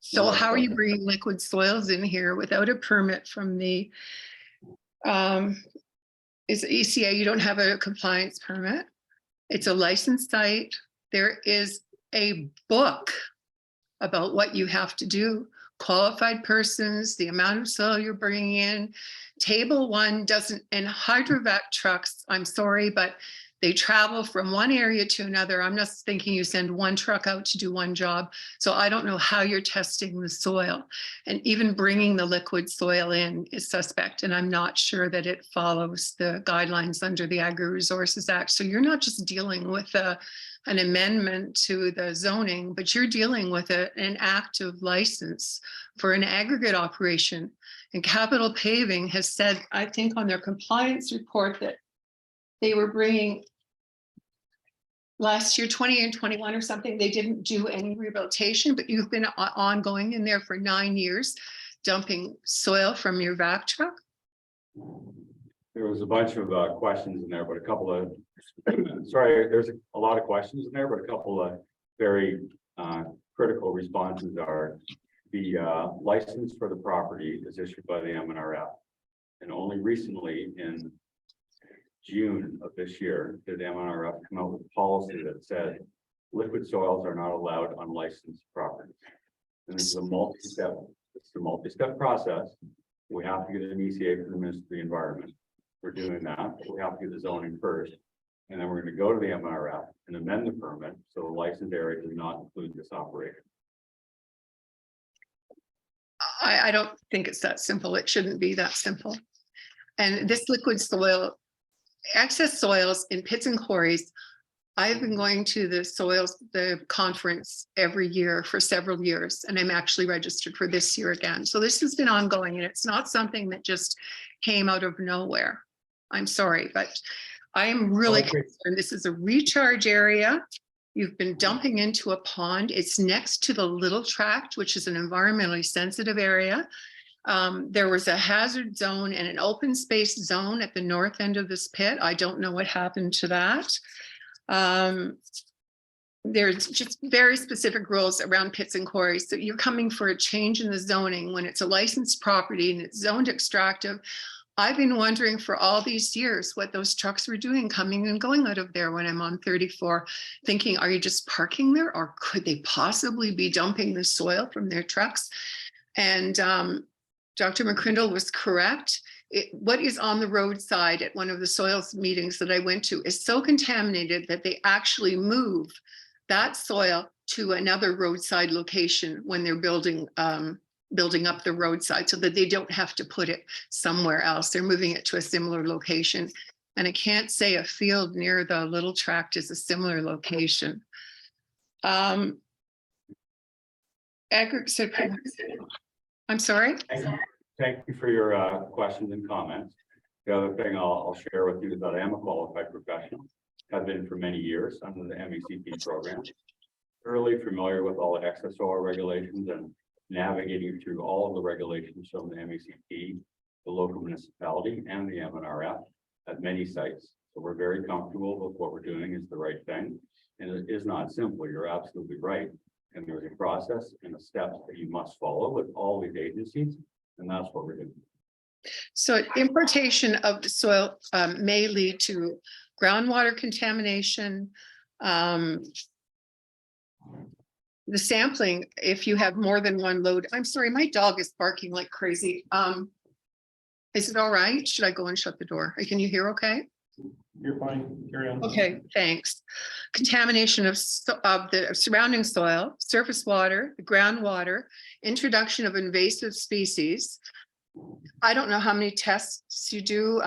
So how are you bringing liquid soils in here without a permit from the is ECA? You don't have a compliance permit. It's a licensed site. There is a book about what you have to do. Qualified persons, the amount of soil you're bringing in. Table 1 doesn't, and hydrovac trucks, I'm sorry, but they travel from one area to another. I'm not thinking you send one truck out to do one job. So I don't know how you're testing the soil, and even bringing the liquid soil in is suspect. And I'm not sure that it follows the guidelines under the Agri-Resources Act. So you're not just dealing with a an amendment to the zoning, but you're dealing with an active license for an aggregate operation. And Capital Paving has said, I think on their compliance report, that they were bringing last year, 20 and 21 or something, they didn't do any rehabilitation, but you've been ongoing in there for 9 years, dumping soil from your vac truck. There was a bunch of questions in there, but a couple of, sorry, there's a lot of questions in there, but a couple of very critical responses are the license for the property is issued by the MNRF. And only recently in June of this year, did the MNRF come out with a policy that said liquid soils are not allowed on licensed properties. And this is a multi-step process. We have to get an ECA from the Ministry of the Environment. We're doing that, but we have to get the zoning first. And then we're going to go to the MNRF and amend the permit, so the licensed area does not include this operation. I don't think it's that simple. It shouldn't be that simple. And this liquid soil, excess soils in pits and quarries, I've been going to the conference every year for several years, and I'm actually registered for this year again. So this has been ongoing, and it's not something that just came out of nowhere. I'm sorry, but I am really concerned. This is a recharge area. You've been dumping into a pond. It's next to the Little Tract, which is an environmentally sensitive area. There was a hazard zone and an open space zone at the north end of this pit. I don't know what happened to that. There's just very specific rules around pits and quarries. So you're coming for a change in the zoning when it's a licensed property and it's zoned extractive. I've been wondering for all these years what those trucks were doing coming and going out of there when I'm on 34, thinking, are you just parking there, or could they possibly be dumping the soil from their trucks? And Dr. McCrindle was correct. What is on the roadside at one of the soils meetings that I went to is so contaminated that they actually move that soil to another roadside location when they're building up the roadside, so that they don't have to put it somewhere else. They're moving it to a similar location. And I can't say a field near the Little Tract is a similar location. I'm sorry? Thank you for your questions and comments. The other thing I'll share with you is that I am a qualified professional. I've been for many years under the MECP program. Thoroughly familiar with all the excess soil regulations and navigating through all of the regulations from the MECP, the local municipality, and the MNRF at many sites. So we're very comfortable with what we're doing is the right thing. And it is not simple. You're absolutely right. And there's a process and the steps that you must follow with all these agencies. And that's what we're doing. So importation of the soil may lead to groundwater contamination. The sampling, if you have more than one load, I'm sorry, my dog is barking like crazy. Is it all right? Should I go and shut the door? Can you hear okay? You're fine, carry on. Okay, thanks. Contamination of the surrounding soil, surface water, the groundwater, introduction of invasive species. I don't know how many tests you do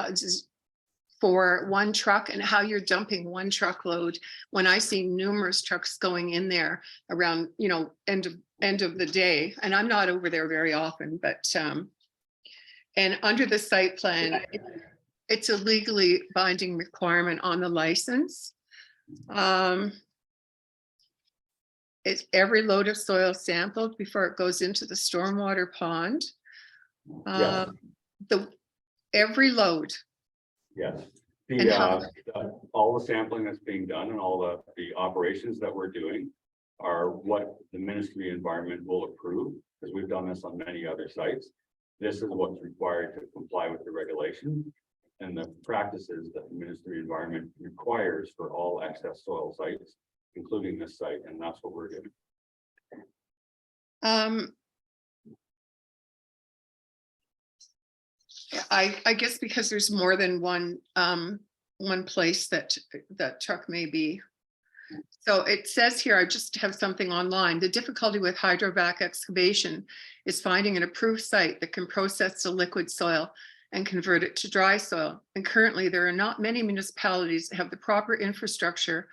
for one truck and how you're dumping one truckload when I see numerous trucks going in there around, end of the day. And I'm not over there very often, but and under the site plan, it's a legally binding requirement on the license. It's every load of soil sampled before it goes into the stormwater pond. Yes. Every load. Yes. And how- All the sampling that's being done and all the operations that we're doing are what the Ministry of Environment will approve, because we've done this on many other sites. This is what's required to comply with the regulation and the practices that the Ministry of Environment requires for all excess soil sites, including this site, and that's what we're doing. I guess because there's more than one place that truck may be. So it says here, I just have something online. The difficulty with hydrovac excavation is finding an approved site that can process the liquid soil and convert it to dry soil. And currently there are not many municipalities that have the proper infrastructure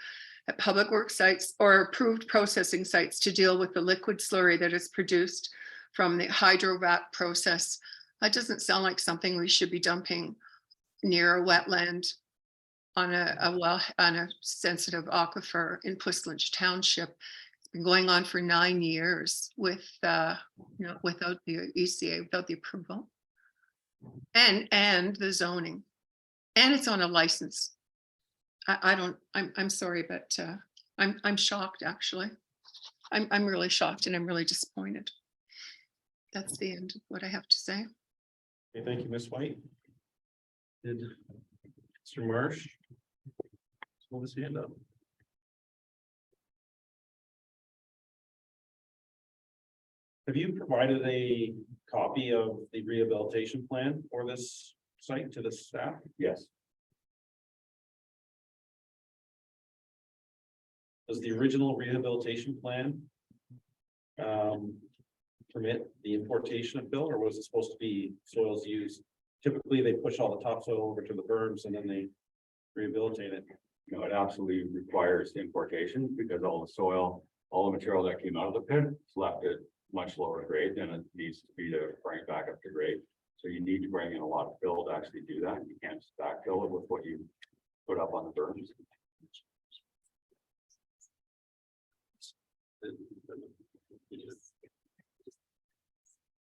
at public work sites or approved processing sites to deal with the liquid slurry that is produced from the hydrovac process. That doesn't sound like something we should be dumping near a wetland on a sensitive aquifer in Puslinch Township. It's been going on for 9 years with, without the ECA, without the approval. And the zoning, and it's on a license. I'm sorry, but I'm shocked, actually. I'm really shocked and I'm really disappointed. That's the end of what I have to say. Okay, thank you, Ms. White. Did Mr. Marsh hold his hand up? Have you provided a copy of the rehabilitation plan for this site to the staff? Yes, Does the original rehabilitation plan permit the importation of fill, or was it supposed to be soils used? Typically, they push all the topsoil over to the berms and then they rehabilitate it. no, it absolutely requires importation because all the soil, all the material that came out of the pit is left at much lower grade than it needs to be to bring it back up to grade. So you need to bring in a lot of fill to actually do that. You can't just backfill it with what you put up on the berms.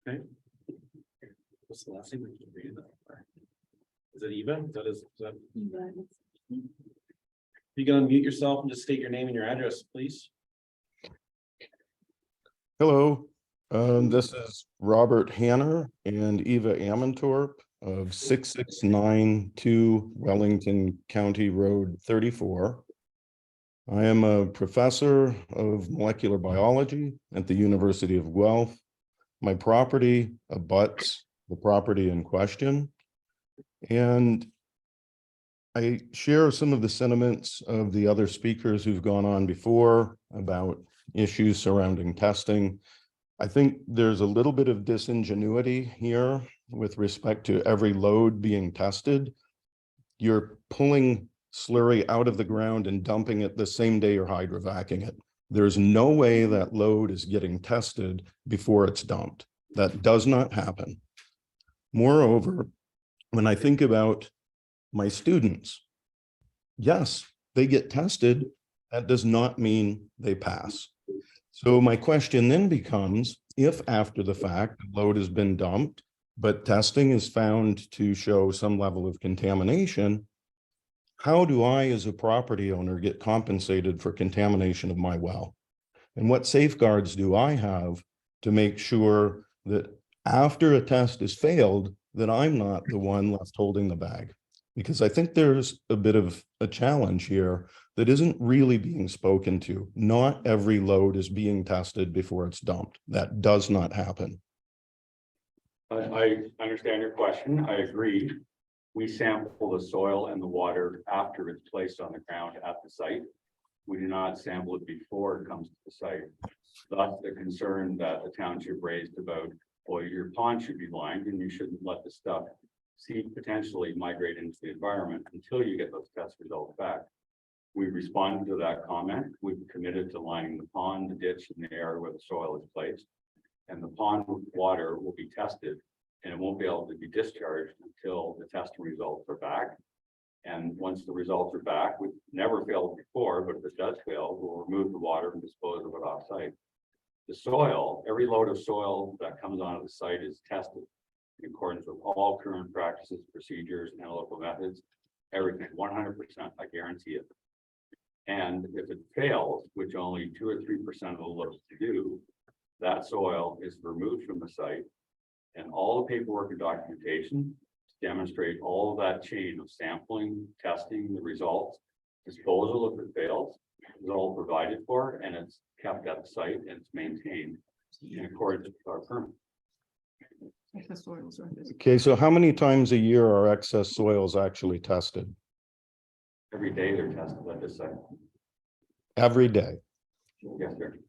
Okay. What's the last thing we can read? Is it Eva? Is that? You can unmute yourself and just state your name and your address, please. Hello, this is Robert Hanner and Eva Amantorp of 6692 Wellington County Road 34. I am a professor of molecular biology at the University of Guelph. My property abuts the property in question, and I share some of the sentiments of the other speakers who've gone on before about issues surrounding testing. I think there's a little bit of disingenuity here with respect to every load being tested. You're pulling slurry out of the ground and dumping it the same day you're hydrovacing it. There's no way that load is getting tested before it's dumped. That does not happen. Moreover, when I think about my students, yes, they get tested. That does not mean they pass. So my question then becomes, if after the fact the load has been dumped, but testing is found to show some level of contamination, how do I as a property owner get compensated for contamination of my well? And what safeguards do I have to make sure that after a test is failed, that I'm not the one left holding the bag? Because I think there's a bit of a challenge here that isn't really being spoken to. Not every load is being tested before it's dumped. That does not happen. I understand your question. I agree. We sample the soil and the water after it's placed on the ground at the site. We do not sample it before it comes to the site. That's the concern that the township raised about, well, your pond should be lined and you shouldn't let the stuff potentially migrate into the environment until you get those test results back. We responded to that comment. We've committed to lining the pond, the ditch, and the area where the soil is placed. And the pond water will be tested and it won't be able to be discharged until the testing results are back. And once the results are back, we've never failed before, but if it does fail, we'll remove the water and dispose of it off-site. The soil, every load of soil that comes onto the site is tested in accordance with all current practices, procedures, and local methods, everything, 100%, I guarantee it. And if it fails, which only 2 or 3% of the loads do, that soil is removed from the site, and all the paperwork and documentation to demonstrate all of that chain of sampling, testing, the results, disposal if it fails, is all provided for, and it's kept at the site and it's maintained in accordance with our permit. Okay, so how many times a year are excess soils actually tested? Every day they're tested at this site. Every day. Yes, sir.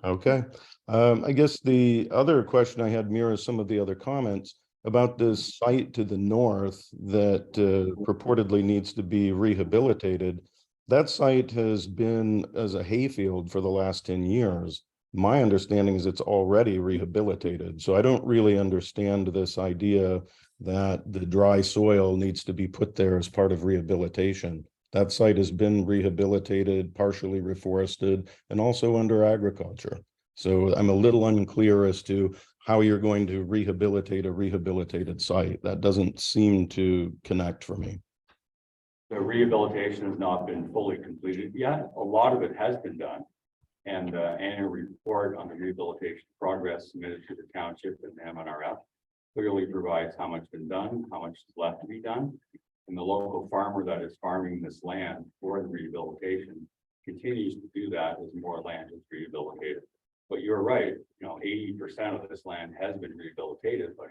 Okay. I guess the other question I had mirrors some of the other comments about this site to the north that purportedly needs to be rehabilitated. that site has been as a hayfield for the last 10 years. My understanding is it's already rehabilitated. So I don't really understand this idea that the dry soil needs to be put there as part of rehabilitation. That site has been rehabilitated, partially reforested, and also under agriculture. So I'm a little unclear as to how you're going to rehabilitate a rehabilitated site. That doesn't seem to connect for me. The rehabilitation has not been fully completed yet. A lot of it has been done. And the annual report on the rehabilitation progress submitted to the township and the MNRF clearly provides how much has been done, how much is left to be done. And the local farmer that is farming this land for the rehabilitation continues to do that as more land is rehabilitated. But you're right, 80% of this land has been rehabilitated, but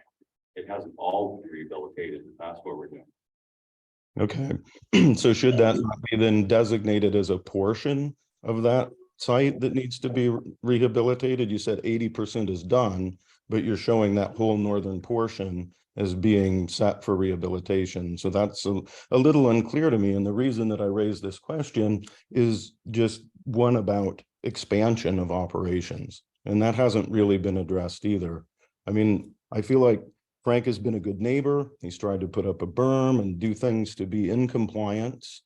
it hasn't all been rehabilitated. And that's what we're doing. Okay, so should that not be then designated as a portion of that site that needs to be rehabilitated? You said 80% is done, but you're showing that whole northern portion as being set for rehabilitation. So that's a little unclear to me. And the reason that I raised this question is just one about expansion of operations. And that hasn't really been addressed either. I mean, I feel like Frank has been a good neighbor. He's tried to put up a berm and do things to be in compliance,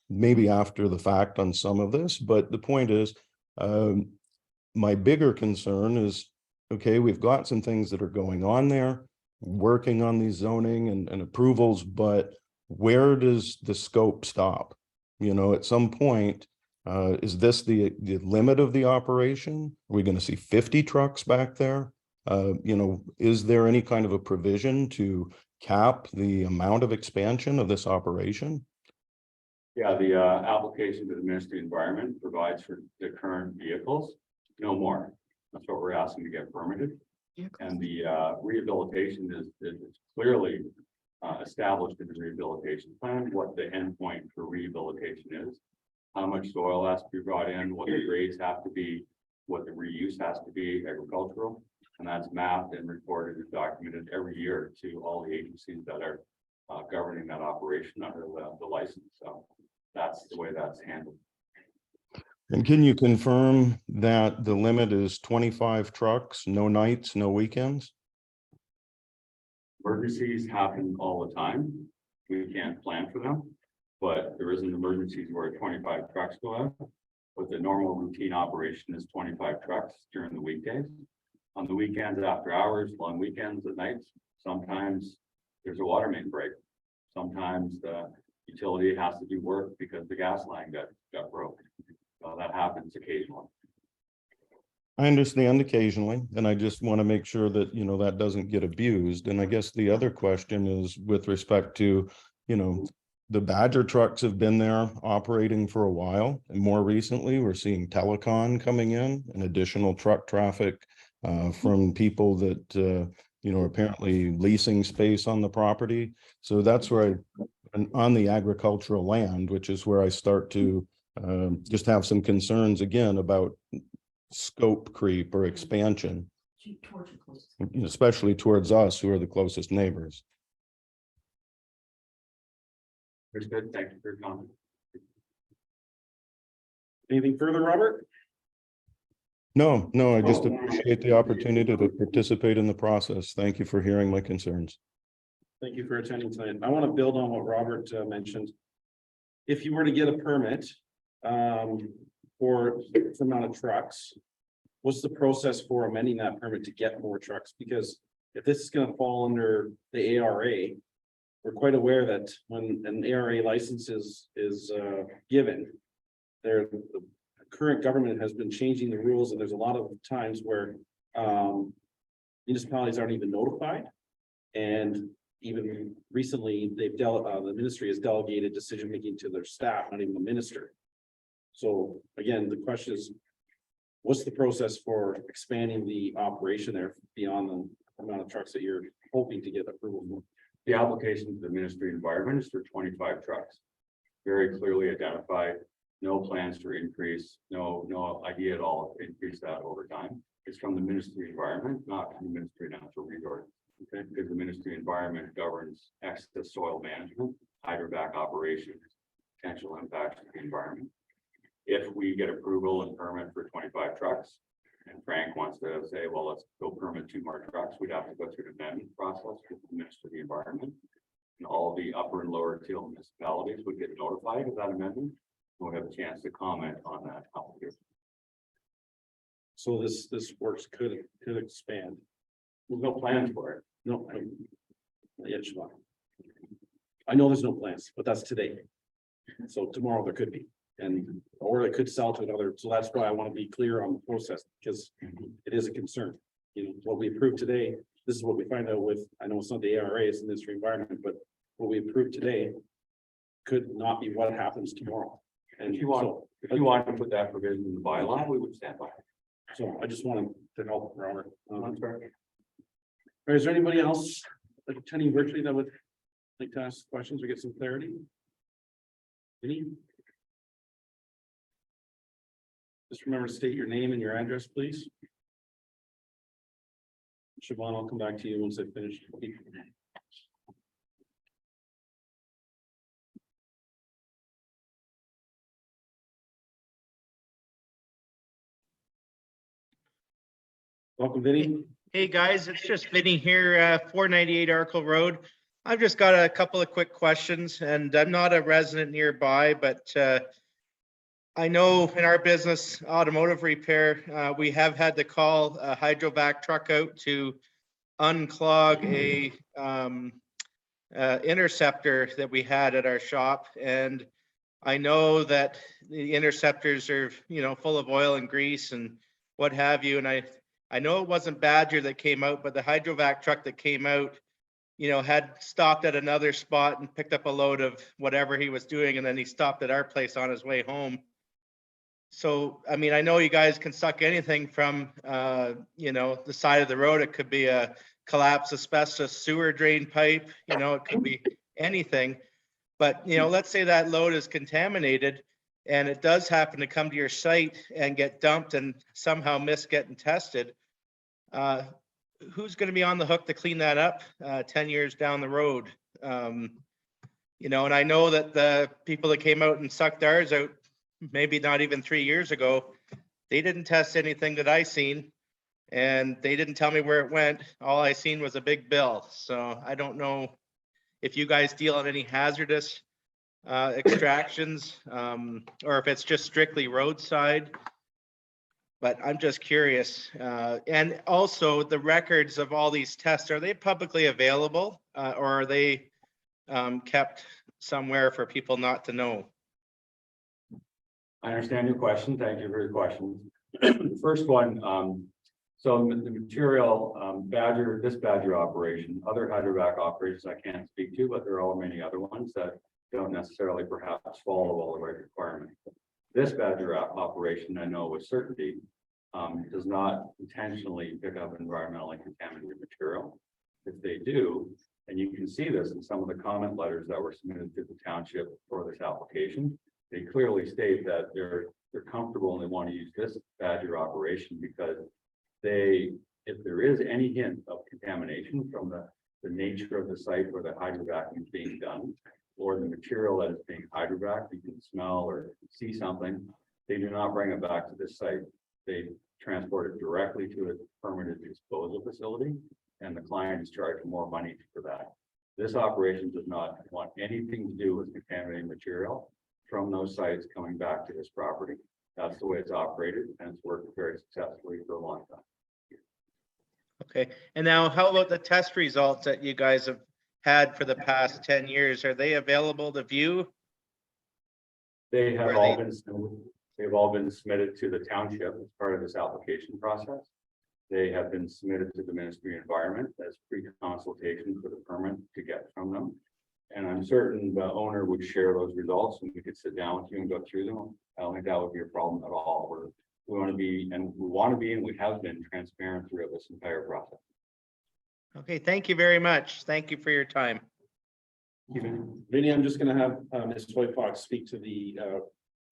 maybe after the fact on some of this. But the point is, my bigger concern is, okay, we've got some things that are going on there, working on these zoning and approvals, but where does the scope stop? At some point, is this the limit of the operation? Are we going to see 50 trucks back there? Is there any kind of a provision to cap the amount of expansion of this operation? Yeah, the application to the Ministry of Environment provides for the current vehicles, no more. That's what we're asking to get permitted. And the rehabilitation is clearly established in the rehabilitation plan, what the endpoint for rehabilitation is, how much soil has to be brought in, what the grades have to be, what the reuse has to be agricultural. And that's mapped and recorded and documented every year to all the agencies that are governing that operation under the license. So that's the way that's handled. And can you confirm that the limit is 25 trucks, no nights, no weekends? Emergencies happen all the time. We can't plan for them, but there isn't emergencies where 25 trucks go out. But the normal routine operation is 25 trucks during the weekdays. On the weekends, after hours, long weekends, at nights, sometimes there's a water main break. Sometimes the utility has to do work because the gas line got broken. So that happens occasionally. I understand occasionally, and I just want to make sure that, that doesn't get abused. And I guess the other question is with respect to, the Badger trucks have been there operating for a while. And more recently, we're seeing Telecon coming in and additional truck traffic from people that, apparently leasing space on the property. So that's where on the agricultural land, which is where I start to just have some concerns again about scope creep or expansion, especially towards us who are the closest neighbors. Understood. Thank you for your comment. Anything further, Robert? No, I just appreciate the opportunity to participate in the process. Thank you for hearing my concerns. Thank you for attending tonight. I want to build on what Robert mentioned. If you were to get a permit for X amount of trucks, what's the process for amending that permit to get more trucks? Because if this is going to fall under the ARA, we're quite aware that when an ARA license is given, the current government has been changing the rules, and there's a lot of times where municipalities aren't even notified. And even recently, the ministry has delegated decision-making to their staff, not even the minister. So again, the question is, what's the process for expanding the operation there beyond the amount of trucks that you're hoping to get approval for? The application to the Ministry of Environment is for 25 trucks. Very clearly identified, no plans for increase, no idea at all to increase that over time. It's from the Ministry of Environment, not from the Ministry of Natural Resources. Okay, because the Ministry of Environment governs excess soil management, hydrovac operations, potential impacts to the environment. If we get approval and permit for 25 trucks, and Frank wants to say, well, let's go permit 2 more trucks, we'd have to go through the amendment process with the Minister of the Environment. And all the upper and lower tier municipalities would get notified of that amendment. We'll have a chance to comment on that application. So this works could expand. There's no plans for it. No. Yeah, Siobhan. I know there's no plans, but that's today. So tomorrow there could be, or it could sell to another, so that's why I want to be clear on the process, because it is a concern. You know, what we approved today, this is what we find out with, I know it's not the ARA, it's the Ministry of Environment, but what we approved today could not be what happens tomorrow. And If you want to put that provision in the bylaw, we would stand by it. So I just wanted to help Robert. Is there anybody else attending virtually that would like to ask questions or get some clarity? Any? Just remember to state your name and your address, please. Siobhan, I'll come back to you once I finish. Welcome, Vinny. Hey, guys, it's just Vinny here, 498 Arkle Road. I've just got a couple of quick questions, and I'm not a resident nearby, but I know in our business, automotive repair, we have had to call a hydrovac truck out to unclog a interceptor that we had at our shop. And I know that the interceptors are, full of oil and grease and what have you. And I know it wasn't Badger that came out, but the hydrovac truck that came out, had stopped at another spot and picked up a load of whatever he was doing. And then he stopped at our place on his way home. So, I mean, I know you guys can suck anything from, the side of the road. It could be a collapsed asbestos sewer drain pipe, it could be anything. But, let's say that load is contaminated and it does happen to come to your site and get dumped and somehow miss getting tested. Who's going to be on the hook to clean that up 10 years down the road? And I know that the people that came out and sucked ours out, maybe not even 3 years ago, they didn't test anything that I seen, and they didn't tell me where it went. All I seen was a big bill. So I don't know if you guys deal in any hazardous extractions, or if it's just strictly roadside. But I'm just curious. And also the records of all these tests, are they publicly available, or are they kept somewhere for people not to know? I understand your question. Thank you for your question. First one, so the material, this Badger operation, other hydrovac operations I can't speak to, but there are many other ones that don't necessarily perhaps follow all the right requirements. This Badger operation, I know with certainty, does not intentionally pick up environmentally contaminated material. If they do, and you can see this in some of the comment letters that were submitted to the township for this application, they clearly state that they're comfortable and they want to use this Badger operation because if there is any hint of contamination from the nature of the site where the hydrovac is being done, or the material that is being hydrovac, you can smell or see something, they do not bring it back to this site. They transport it directly to a permanent disposal facility, and the client is charged more money for that. This operation does not want anything to do with contaminated material from those sites coming back to this property. That's the way it's operated, and it's worked very successfully for a long time. Okay, and now how about the test results that you guys have had for the past 10 years? Are they available to view? They've all been submitted to the township as part of this application process. They have been submitted to the Ministry of Environment as pre-consultation for the permit to get from them. And I'm certain the owner would share those results and we could sit down with you and go through them. I don't think that would be a problem at all. We want to be, and we have been transparent throughout this entire process. Okay, thank you very much. Thank you for your time. Vinny, I'm just gonna have Ms. White Fox speak to the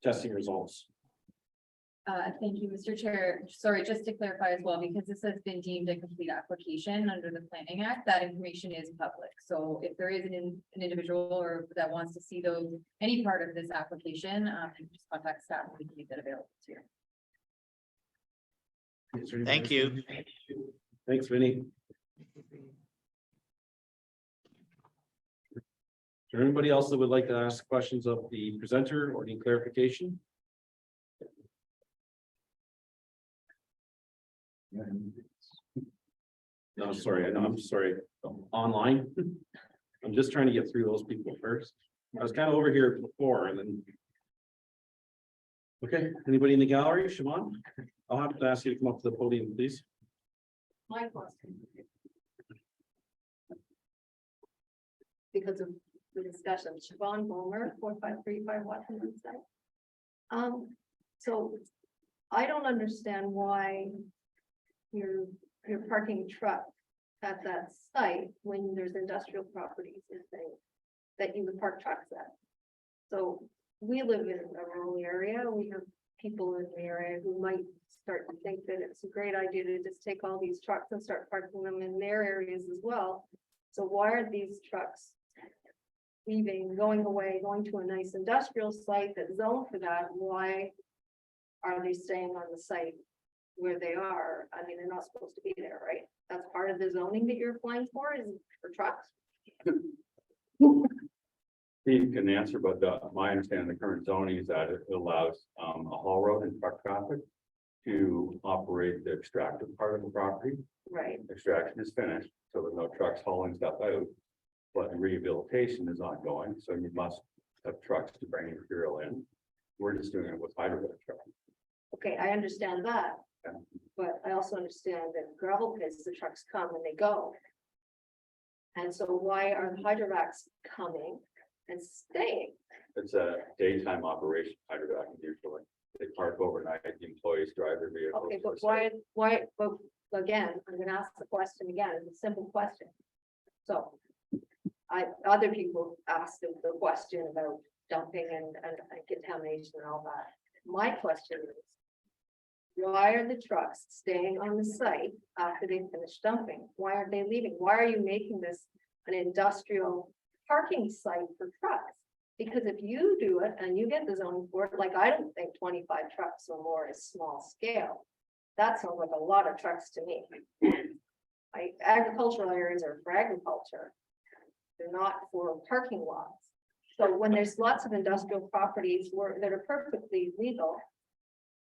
testing results. Thank you, Mr. Chair. Sorry, just to clarify as well, because this has been deemed a complete application under the Planning Act, that information is public. So if there is an individual or that wants to see those, any part of this application, you can just contact staff and we can make that available to you. Is there any Thank more you. discussion? Thanks, Vinny. Is there anybody else that would like to ask questions of the presenter or need clarification? No, sorry, I'm sorry, online. I'm just trying to get through those people first. I was kind of over here before and then. Okay, anybody in the gallery, Siobhan? I'll have to ask you to come up to the podium, please. My question. Because of the discussion, Siobhan Bowmer, 4535 Washington site. So I don't understand why you're parking trucks at that site when there's industrial properties and things that you would park trucks at. So we live in a rural area. We have people in the area who might start to think that it's a great idea to just take all these trucks and start parking them in their areas as well. So why are these trucks leaving, going away, going to a nice industrial site that's zoned for that? Why are they staying on the site where they are? I mean, they're not supposed to be there, right? That's part of the zoning that you're applying for, is for trucks. Steve can answer, but my understanding of the current zoning is that it allows a haul road and truck traffic to operate the extractive part of the property. Right. Extraction is finished, so there's no trucks hauling stuff out. But rehabilitation is ongoing, so you must have trucks to bring material in. We're just doing it with hydrovac trucks. Okay, I understand that. Yeah. But I also understand that gravel pits, the trucks come and they go. And so why are the hydrovacs coming and staying? It's a daytime operation, hydrovac usually. They park overnight, the employees drive their vehicles. Okay, but but again, I'm gonna ask the question again, it's a simple question. So other people asked the question about dumping and contamination and all that. My question is, why are the trucks staying on the site after they finish dumping? Why aren't they leaving? Why are you making this an industrial parking site for trucks? Because if you do it and you get the zoning for it, like, I don't think 25 trucks or more is small scale. That sounds like a lot of trucks to me. Like, agricultural areas are for agriculture. They're not for parking lots. So when there's lots of industrial properties that are perfectly legal,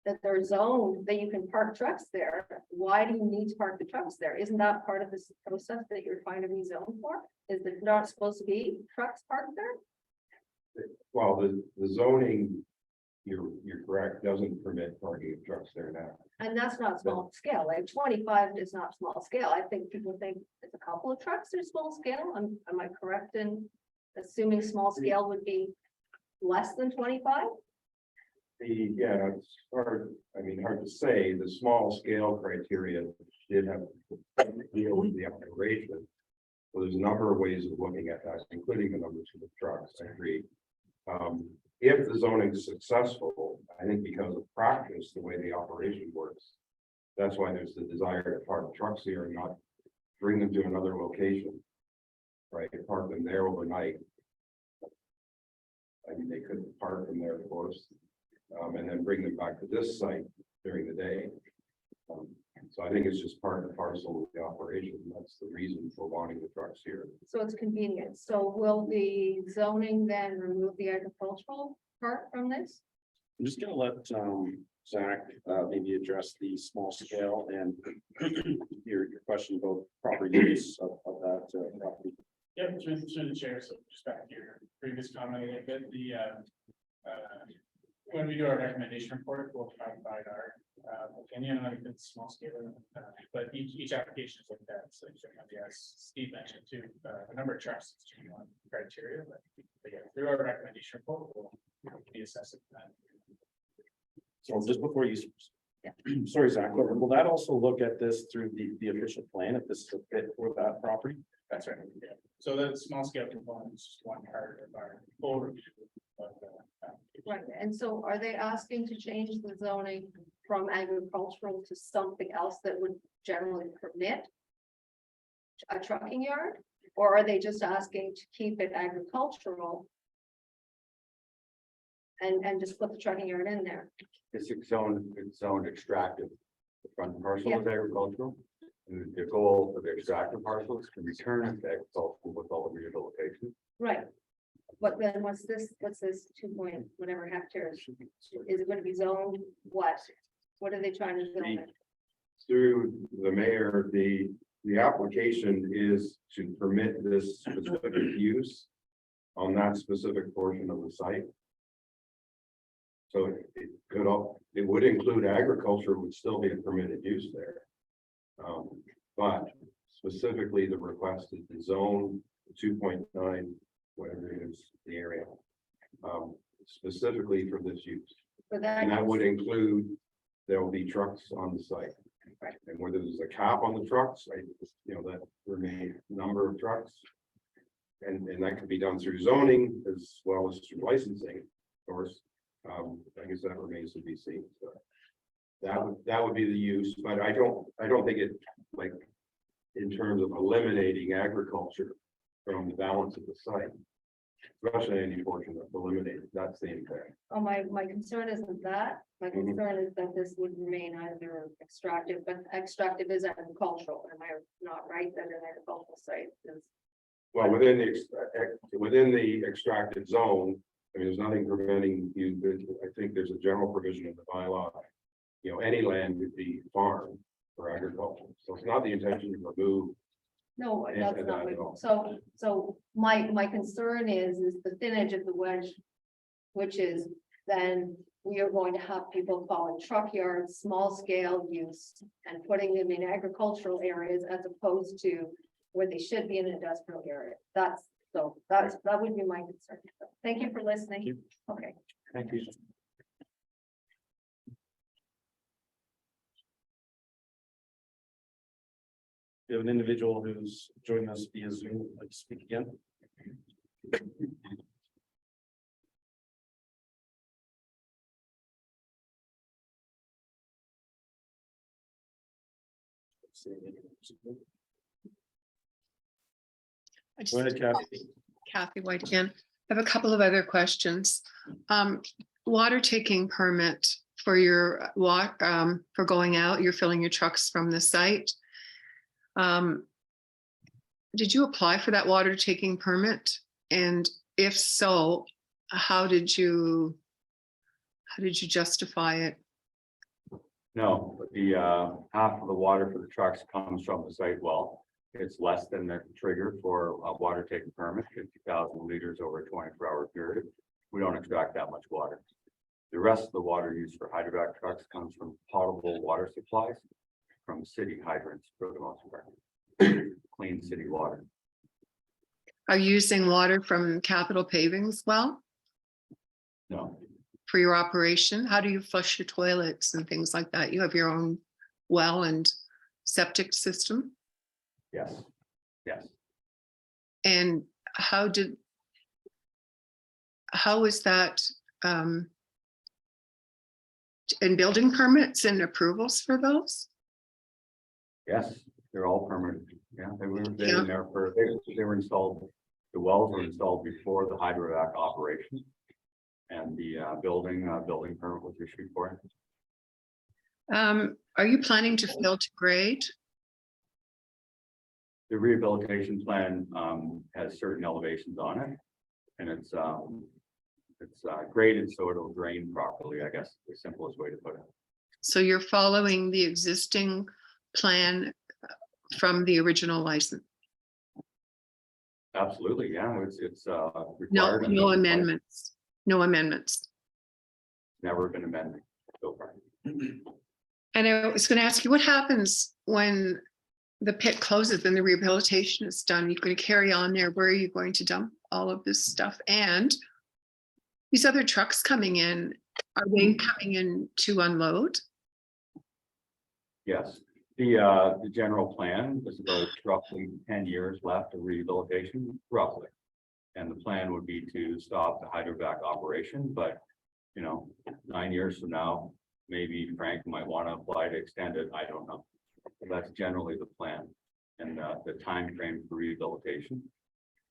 that they're zoned, that you can park trucks there, why do you need to park the trucks there? Isn't that part of this process that you're trying to rezone for? Is there not supposed to be trucks parked there? Well, the zoning, you're correct, doesn't permit parking of trucks there now. And that's not small scale, like 25 is not small scale. I think people think it's a couple of trucks are small scale. Am I correct in assuming small scale would be less than 25? Yeah, it's hard, hard to say. The small scale criteria did have to deal with the operation. So there's a number of ways of looking at that, including the numbers of the trucks, I agree. If the zoning is successful, I think because of practice, the way the operation works, that's why there's the desire to park trucks here and not bring them to another location. Right, park them there overnight. They could park them there, of course, and then bring them back to this site during the day. So I think it's just part and parcel of the operation. That's the reason for wanting the trucks here. So it's convenient. So will the zoning then remove the agricultural part from this? I'm just gonna let Zach maybe address the small scale and your question about proper use of that property. Yeah, through the chair, so just back to your previous comment a little bit, when we do our recommendation report, we'll provide our opinion on the small scale, but each application is like that. So as Steve mentioned too, the number of trucks is one criteria, but yeah, through our recommendation report, we'll be assessing that. So just before you, sorry, Zach, but will that also look at this through the official plan if this is a fit for that property? That's right. Yeah. So the small scale component is just one part of our full review Right, and so are they asking to change the zoning from agricultural to something else that would generally permit a trucking yard? Or are they just asking to keep it agricultural? And just put the trucking yard in there? It's zoned extractive. The front parcel is agricultural. And the goal of the extractive parcel is to return it to agricultural with all the rehabilitation. Right. But then what's this 2 point whatever hectares? Is it gonna be zoned what? What are they trying to zone it? Through the mayor, the application is to permit this specific use on that specific portion of the site. So it would include agriculture, would still be a permitted use there. But specifically, the request is to zone 2.9, whatever it is, the area. Specifically for this use, For that, and that would include, there will be trucks on the site. And whether there's a cap on the trucks, that remain number of trucks. And that could be done through zoning as well as through licensing, of course. I guess that remains to be seen. So that would be the use, but I don't think it, like, in terms of eliminating agriculture from the balance of the site. Especially any portion that's eliminated, that's the impact. oh, my concern isn't that. My concern is that this would remain either extractive, but extractive is agricultural. Am I not right that an agricultural site is? Well, within the extracted zone, I mean, there's nothing preventing you, I think there's a general provision in the bylaw. Any land could be farmed for agriculture, so it's not the intention to remove. No, Yeah, that's not, I know. so my concern is the thinnage of the wedge. Which is then we are going to have people calling truck yards, small scale use and putting them in agricultural areas as opposed to where they should be in an industrial area. That would be my concern. Thank you for listening. Okay. Thank you. We have an individual who's joining us via Zoom, would like to speak again. I just- Go ahead, Kathy. Kathy White again. I have a couple of other questions. Water taking permit for your for going out, you're filling your trucks from the site. Did you apply for that water taking permit? And if so, how did you justify it? No, the half of the water for the trucks comes from the site well. It's less than the trigger for a water taking permit, 50,000 liters over a 24-hour period. We don't extract that much water. The rest of the water used for hydrovac trucks comes from potable water supplies from city hydrants for the most part. Clean city water. Are you using water from Capital Paving's well No, for your operation? How do you flush your toilets and things like that? You have your own well and septic system? yes, yes. And how is that and building permits and approvals for those? Yes, they're all permanent. Yeah, they were Yeah. there for, they were installed, the wells were installed before the hydrovac operation. And the building permit was issued for it. Are you planning to fill to grade? The rehabilitation plan has certain elevations on it. And it's graded so it'll drain properly, I guess, the simplest way to put it. So you're following the existing plan from the original license? Absolutely, yeah, it's No, required. under no the plan. amendments, no amendments. Never been amended so far. And I was going to ask you, what happens when the pit closes and the rehabilitation is done? You're going to carry on there. Where are you going to dump all of this stuff? And these other trucks coming in, are they coming in to unload? Yes, the general plan is about roughly 10 years left of rehabilitation, roughly. And the plan would be to stop the hydrovac operation, but, 9 years from now, maybe Frank might want to apply to extend it, I don't know. But that's generally the plan and the timeframe for rehabilitation.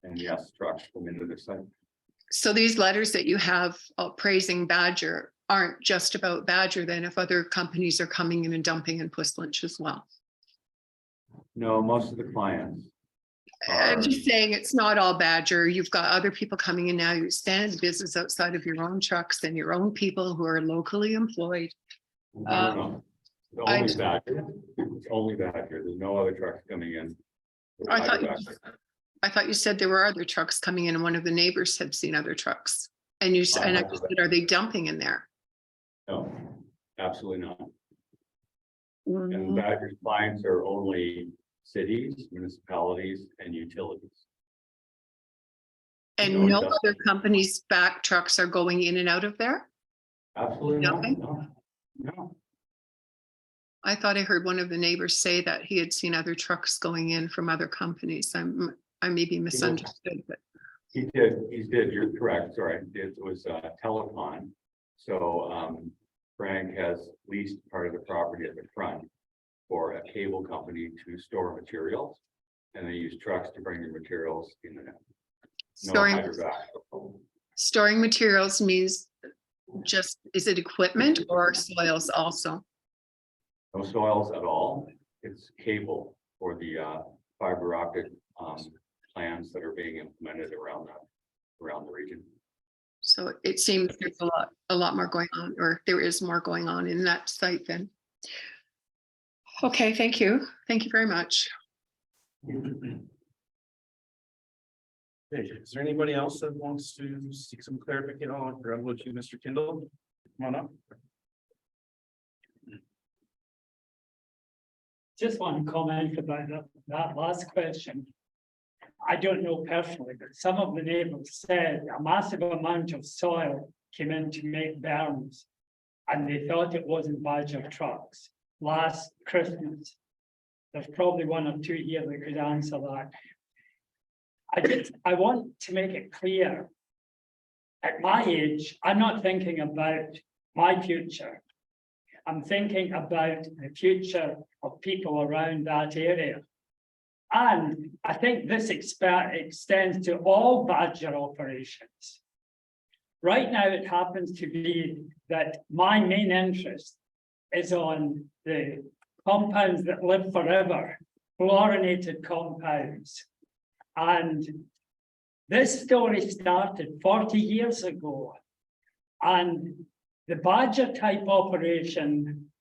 And yes, trucks come into the site. So these letters that you have praising Badger aren't just about Badger then, if other companies are coming in and dumping in Puslynch as well? No, most of the clients. I'm are- just saying it's not all Badger. You've got other people coming in now. You stand in business outside of your own trucks and your own people who are locally employed. No. It's I- only Badger. It's only Badger. There's no other trucks coming in. I thought you said there were other trucks coming in and one of the neighbors had seen other trucks. And you said, and I just said, are they dumping in there? No, absolutely not. Mm-hmm. And Badger's clients are only cities, municipalities, and utilities. And No, no it doesn't. other companies' back trucks are going in and out of there? Absolutely not. Nothing? No. I thought I heard one of the neighbors say that he had seen other trucks going in from other companies. I may be misunderstood, but He did, you're correct, sorry, it was Telecom. So Frank has leased part of the property at the front for a cable company to store materials. And they use trucks to bring the materials in and out. No storing, hydrovac. storing materials means just, is it equipment or soils also? No soils at all. It's cable for the fiber optic plans that are being implemented around the region. So it seems there's a lot more going on, or there is more going on in that site then. Okay, thank you. Thank you very much. Okay, is there anybody else that wants to seek some clarification on, or I'll go to Mr. Kindle? Come on up. Just one comment about that last question. I don't know personally, but some of the neighbors said a massive amount of soil came in to make berms. And they thought it wasn't Badger trucks last Christmas. There's probably one or two here that could answer that. I want to make it clear. At my age, I'm not thinking about my future. I'm thinking about the future of people around that area. And I think this extends to all Badger operations. Right now, it happens to be that my main interest is on the compounds that live forever, fluorinated compounds. And this story started 40 years ago. And the Badger type operation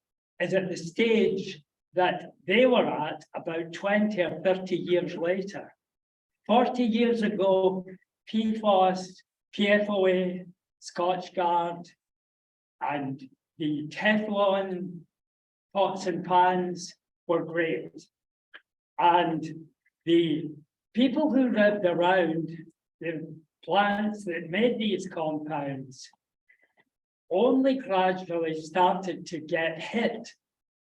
is at the stage that they were at about 20 or 30 years later. 40 years ago, PFOS, PFOA, Scotchgard, and the Teflon pots and pans were great. And the people who lived around the plants that made these compounds only gradually started to get hit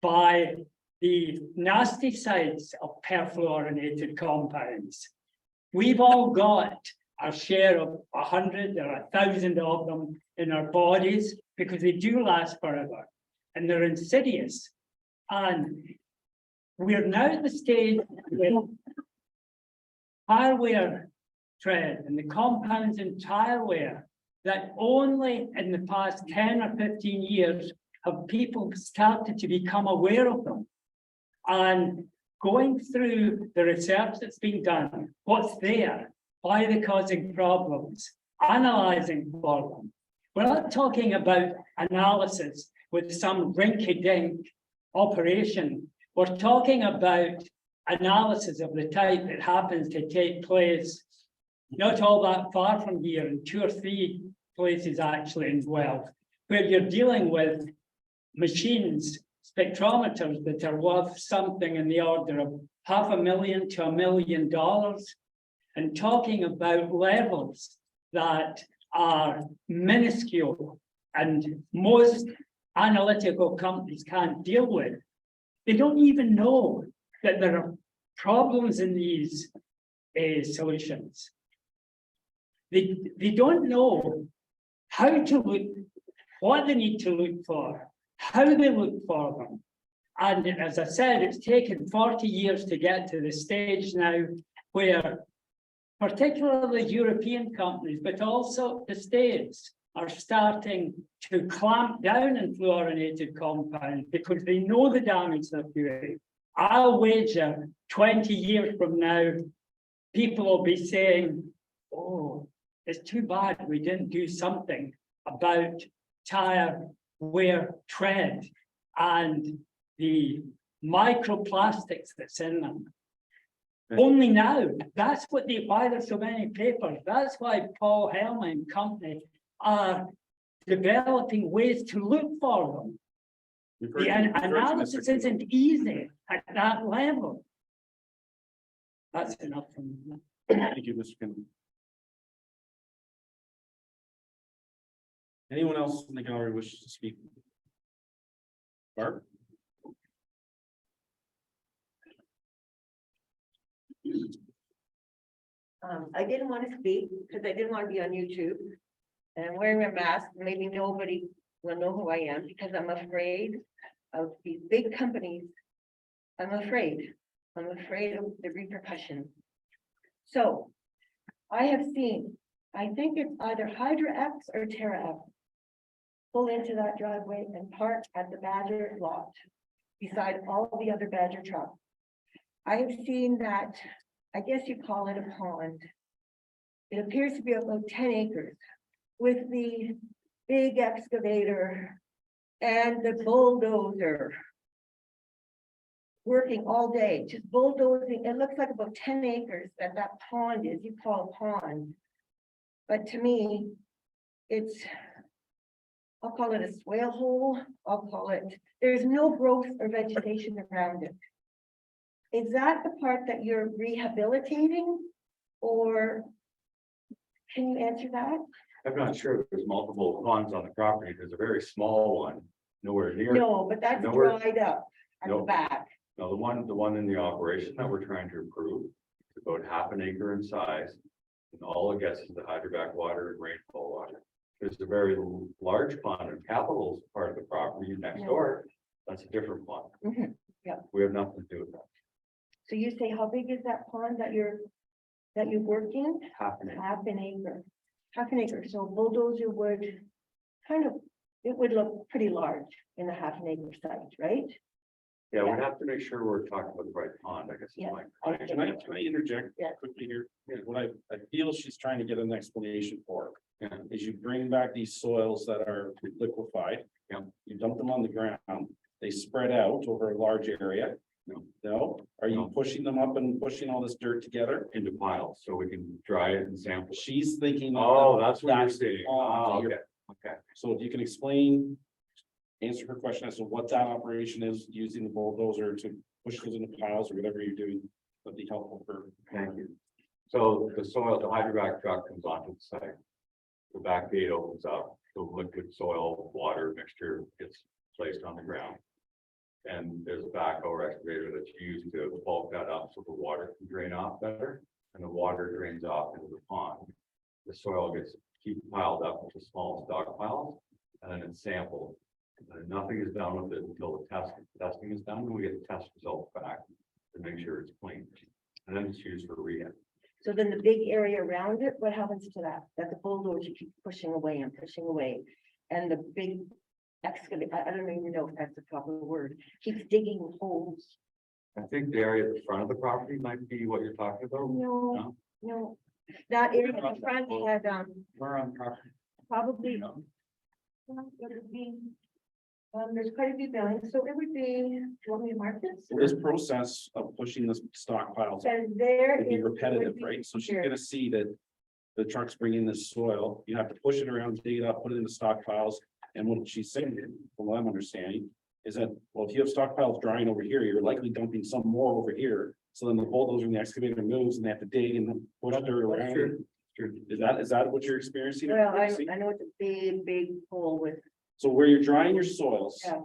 by the nasty sides of perfluorinated compounds. We've all got our share of 100 or 1,000 of them in our bodies because they do last forever and they're insidious. And we're now at the stage where tileware trend and the compounds in tileware that only in the past 10 or 15 years have people started to become aware of them. And going through the research that's been done, what's there, why are they causing problems, analyzing for them. We're not talking about analysis with some rinky-dink operation. We're talking about analysis of the type that happens to take place not all that far from here, in 2 or 3 places actually in Guelph, where you're dealing with machines, spectrometers that are worth something in the order of $500,000 to $1 million, and talking about levels that are minuscule and most analytical companies can't deal with. They don't even know that there are problems in these solutions. They don't know how to look, what they need to look for, how they look for them. And as I said, it's taken 40 years to get to the stage now where particularly European companies, but also the States, are starting to clamp down on fluorinated compounds because they know the damage they're doing. I'll wager 20 years from now, people will be saying, oh, it's too bad we didn't do something about tire wear tread and the microplastics that's in them. Only now, that's what why there's so many papers. That's why Paul Hellman and company are developing ways to look for them. We've heard- The we've heard from analysis Mr. isn't easy at that level. That's enough from me. Thank you, Mr. Kennedy. Anyone else in the gallery wishes to speak? Barb? I didn't want to speak because I didn't want to be on YouTube. And I'm wearing a mask, maybe nobody will know who I am because I'm afraid of these big companies. I'm afraid of the repercussions. So I have seen, I think it's either Hydra X or Terra X. Pull into that driveway and park at the Badger lot beside all the other Badger trucks. I have seen that, I guess you call it a pond. It appears to be about 10 acres with the big excavator and the bulldozer working all day, just bulldozing. It looks like about 10 acres that pond is, you call a pond. But to me, it's, I'll call it a swale hole. I'll call it, there's no growth or vegetation around it. Is that the part that you're rehabilitating, or can you answer that? I'm not sure. There's multiple ponds on the property. There's a very small one, nowhere near. No, but that's Nowhere- dried up at the No. back. No, the one in the operation that we're trying to improve is about half an acre in size. And all it gets is the hydroback water and rainfall water. There's a very large pond in Capital's part of the property next Yeah. door. That's a different pond. Mhm, yeah. We have nothing to do with that. So you say, how big is that pond that you work in? Half an acre. Half an acre. Half an acre, so bulldozer would kind of, it would look pretty large in a half an acre site, right? Yeah, we'd have to make sure we're talking about the right pond, I guess. is Yeah. my Can I interject Yeah. quickly here? What I feel she's trying to get an explanation for Yeah. is you bring back these soils that are liquefied. Yeah. You dump them on the ground, they spread out over a large area. No. No, are you No. pushing them up and pushing all this dirt together? Into piles, so we can dry it and sample it. She's thinking. of Oh, the- that's what you're the saying. pond Oh, that you're- okay, okay. So if you can explain, answer her question as to what that operation is, using the bulldozer to push those into piles or whatever you're doing, that'd be helpful for. Thank you. So the soil, the hydrovac truck comes onto the site. The back gate opens up, the liquid soil, water mixture gets placed on the ground. And there's a backhoe or excavator that's used to bulk that up so the water can drain off better. And the water drains off into the pond. The soil gets piled up into small stockpiles and then it's sampled. And nothing is done with it until the testing is done, and we get the test results back to make sure it's clean. And then it's used for rehab. So then the big area around it, what happens to that? That the bulldozer keeps pushing away and pushing away. And the big excavator, I don't even know if that's the proper word, keeps digging holes. I think the area at the front of the property might be what you're talking about. No, no, that area in the front had, We're on property. probably. Well, it would be, there's quite a few buildings, so it would be, do you want me to mark this? This process of pushing the stockpiles And there would be is. repetitive, would be right? So she's here. gonna see that the trucks bring in this soil, you have to push it around, dig it up, put it in the stockpiles. And what she's saying, from what I'm understanding, is that, well, if you have stockpiles drying over here, you're likely dumping some more over here. So then the bulldozer and the excavator moves and they have to dig and push dirt around. Sure. Is that what you're experiencing? Well, I know it's a big hole with, So where you're drying your soils. Yeah.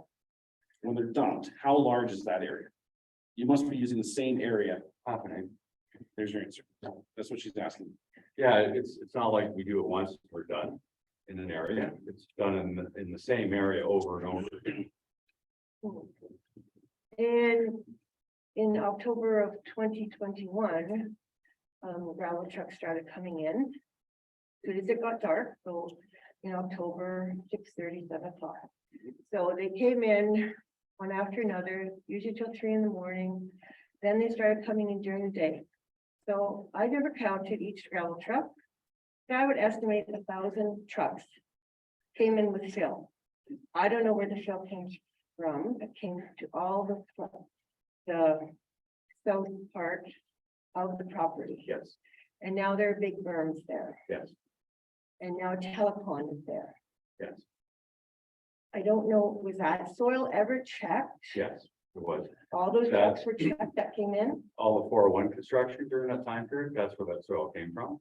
When they're dumped, how large is that area? You must be using the same area. Happening. There's your answer. That's what she's asking. Yeah, it's not like we do it once, we're done in an area. It's done in the same area over and over again. And in October of 2021, gravel trucks started coming in. Soon as it got dark, so in October, 6:30, 7 o'clock. So they came in one after another, usually till 3 in the morning. Then they started coming in during the day. So I never counted each gravel truck. So I would estimate 1,000 trucks came in with fill. I don't know where the fill came from. It came to all the south part of the property. Yes, And now there are big berms there. yes, And now Telecon is there. yes, I don't know, was that soil ever checked? yes, it was. All those trucks were checked that came in? All the 401 construction during that time period, that's where that soil came from.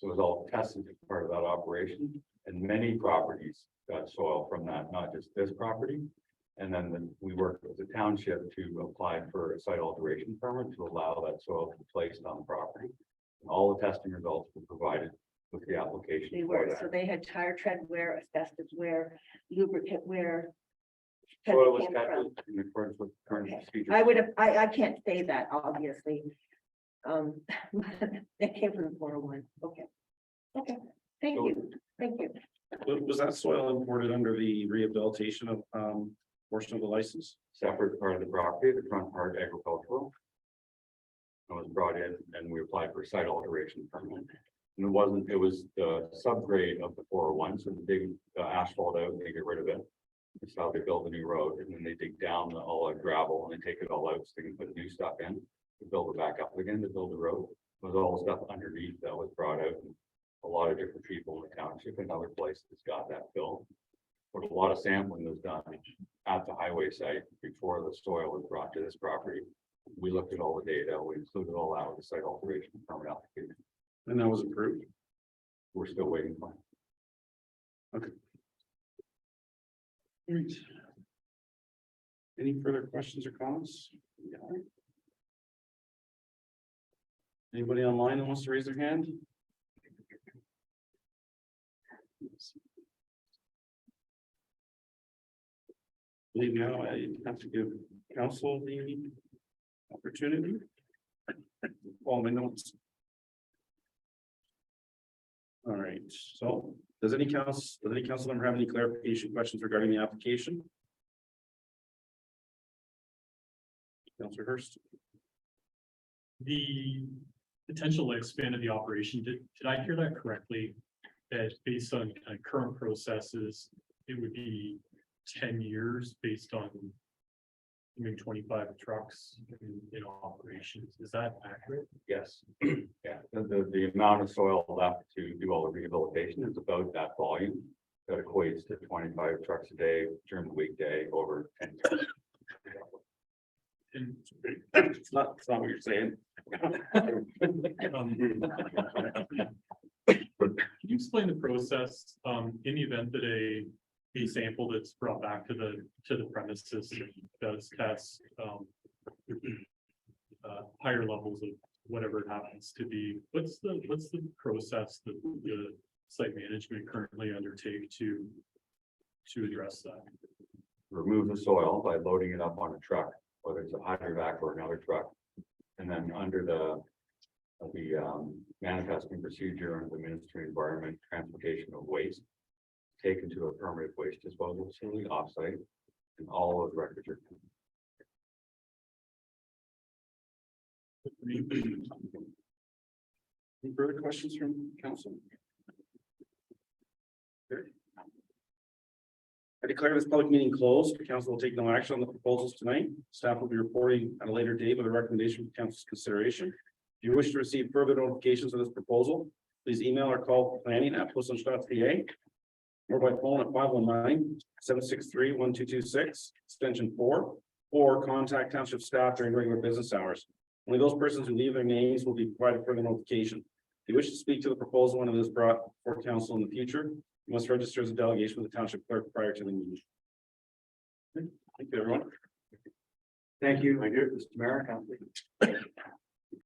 It was all tested as part of that operation, and many properties got soil from that, not just this property. And then we worked with the township to apply for a site alteration permit to allow that soil to be placed on the property. And all the testing results were provided with the application. They for were, that. so they had tire tread wear, asbestos wear, lubricant wear. Soil was came from. tested in accordance with current Okay. procedures. I would have, I can't say that, obviously. That came from the 401, okay. Okay, thank you, thank you. Was that soil imported under the rehabilitation of, portion of the license? Separate part of the property, the front part agricultural. It was brought in and we applied for site alteration permit. And it was the subgrade of the 401, so they dig asphalt out and they get rid of it. That's how they build a new road, and then they dig down all the gravel and they take it all out so they can put new stuff in. To build it back up again, to build the road. With all the stuff underneath that was brought out. A lot of different people in the township and other places got that filled. But a lot of sampling was done at the highway site before the soil was brought to this property. We looked at all the data, we included all that with the site alteration permit application. And that was approved? We're still waiting for it. Right. Any further questions or comments? Yeah. Anybody online that wants to raise their hand? I believe now I have to give council the opportunity. All my notes. All right, so does any council member have any clarification questions regarding the application? Councilor Hurst. The potential lifespan of the operation, did I hear that correctly? That based on kind of current processes, it would be 10 years based on 25 trucks in operations. Is that accurate? Yes, yeah, the amount of soil left to do all the rehabilitation is about that volume. That equates to 25 trucks a day during the weekday over 10 years. And It's not what you're saying. Can you explain the process in the event that a sample that's brought back to the premises does test higher levels of whatever it happens to be? What's the process that the site management currently undertake to address that? Remove the soil by loading it up on a truck, whether it's a hydrovac or another truck. And then under the manifesting procedure under the Ministry of Environment, transportation of waste, taken to a permanent waste disposal facility offsite, and all those records are. Any further questions from council? Okay. I declare this public meeting closed. The council will take no action on the proposals tonight. Staff will be reporting at a later date with a recommendation for council's consideration. If you wish to receive further notifications of this proposal, please email or call planning@postlands.ca or by phone at 519-763-1226, extension 4, or contact township staff during regular business hours. Only those persons who leave their names will be provided further notification. If you wish to speak to the proposal when it is brought before council in the future, you must register as a delegation with the township clerk prior to the meeting. Thank you, everyone. Thank you, Mr. Mayor.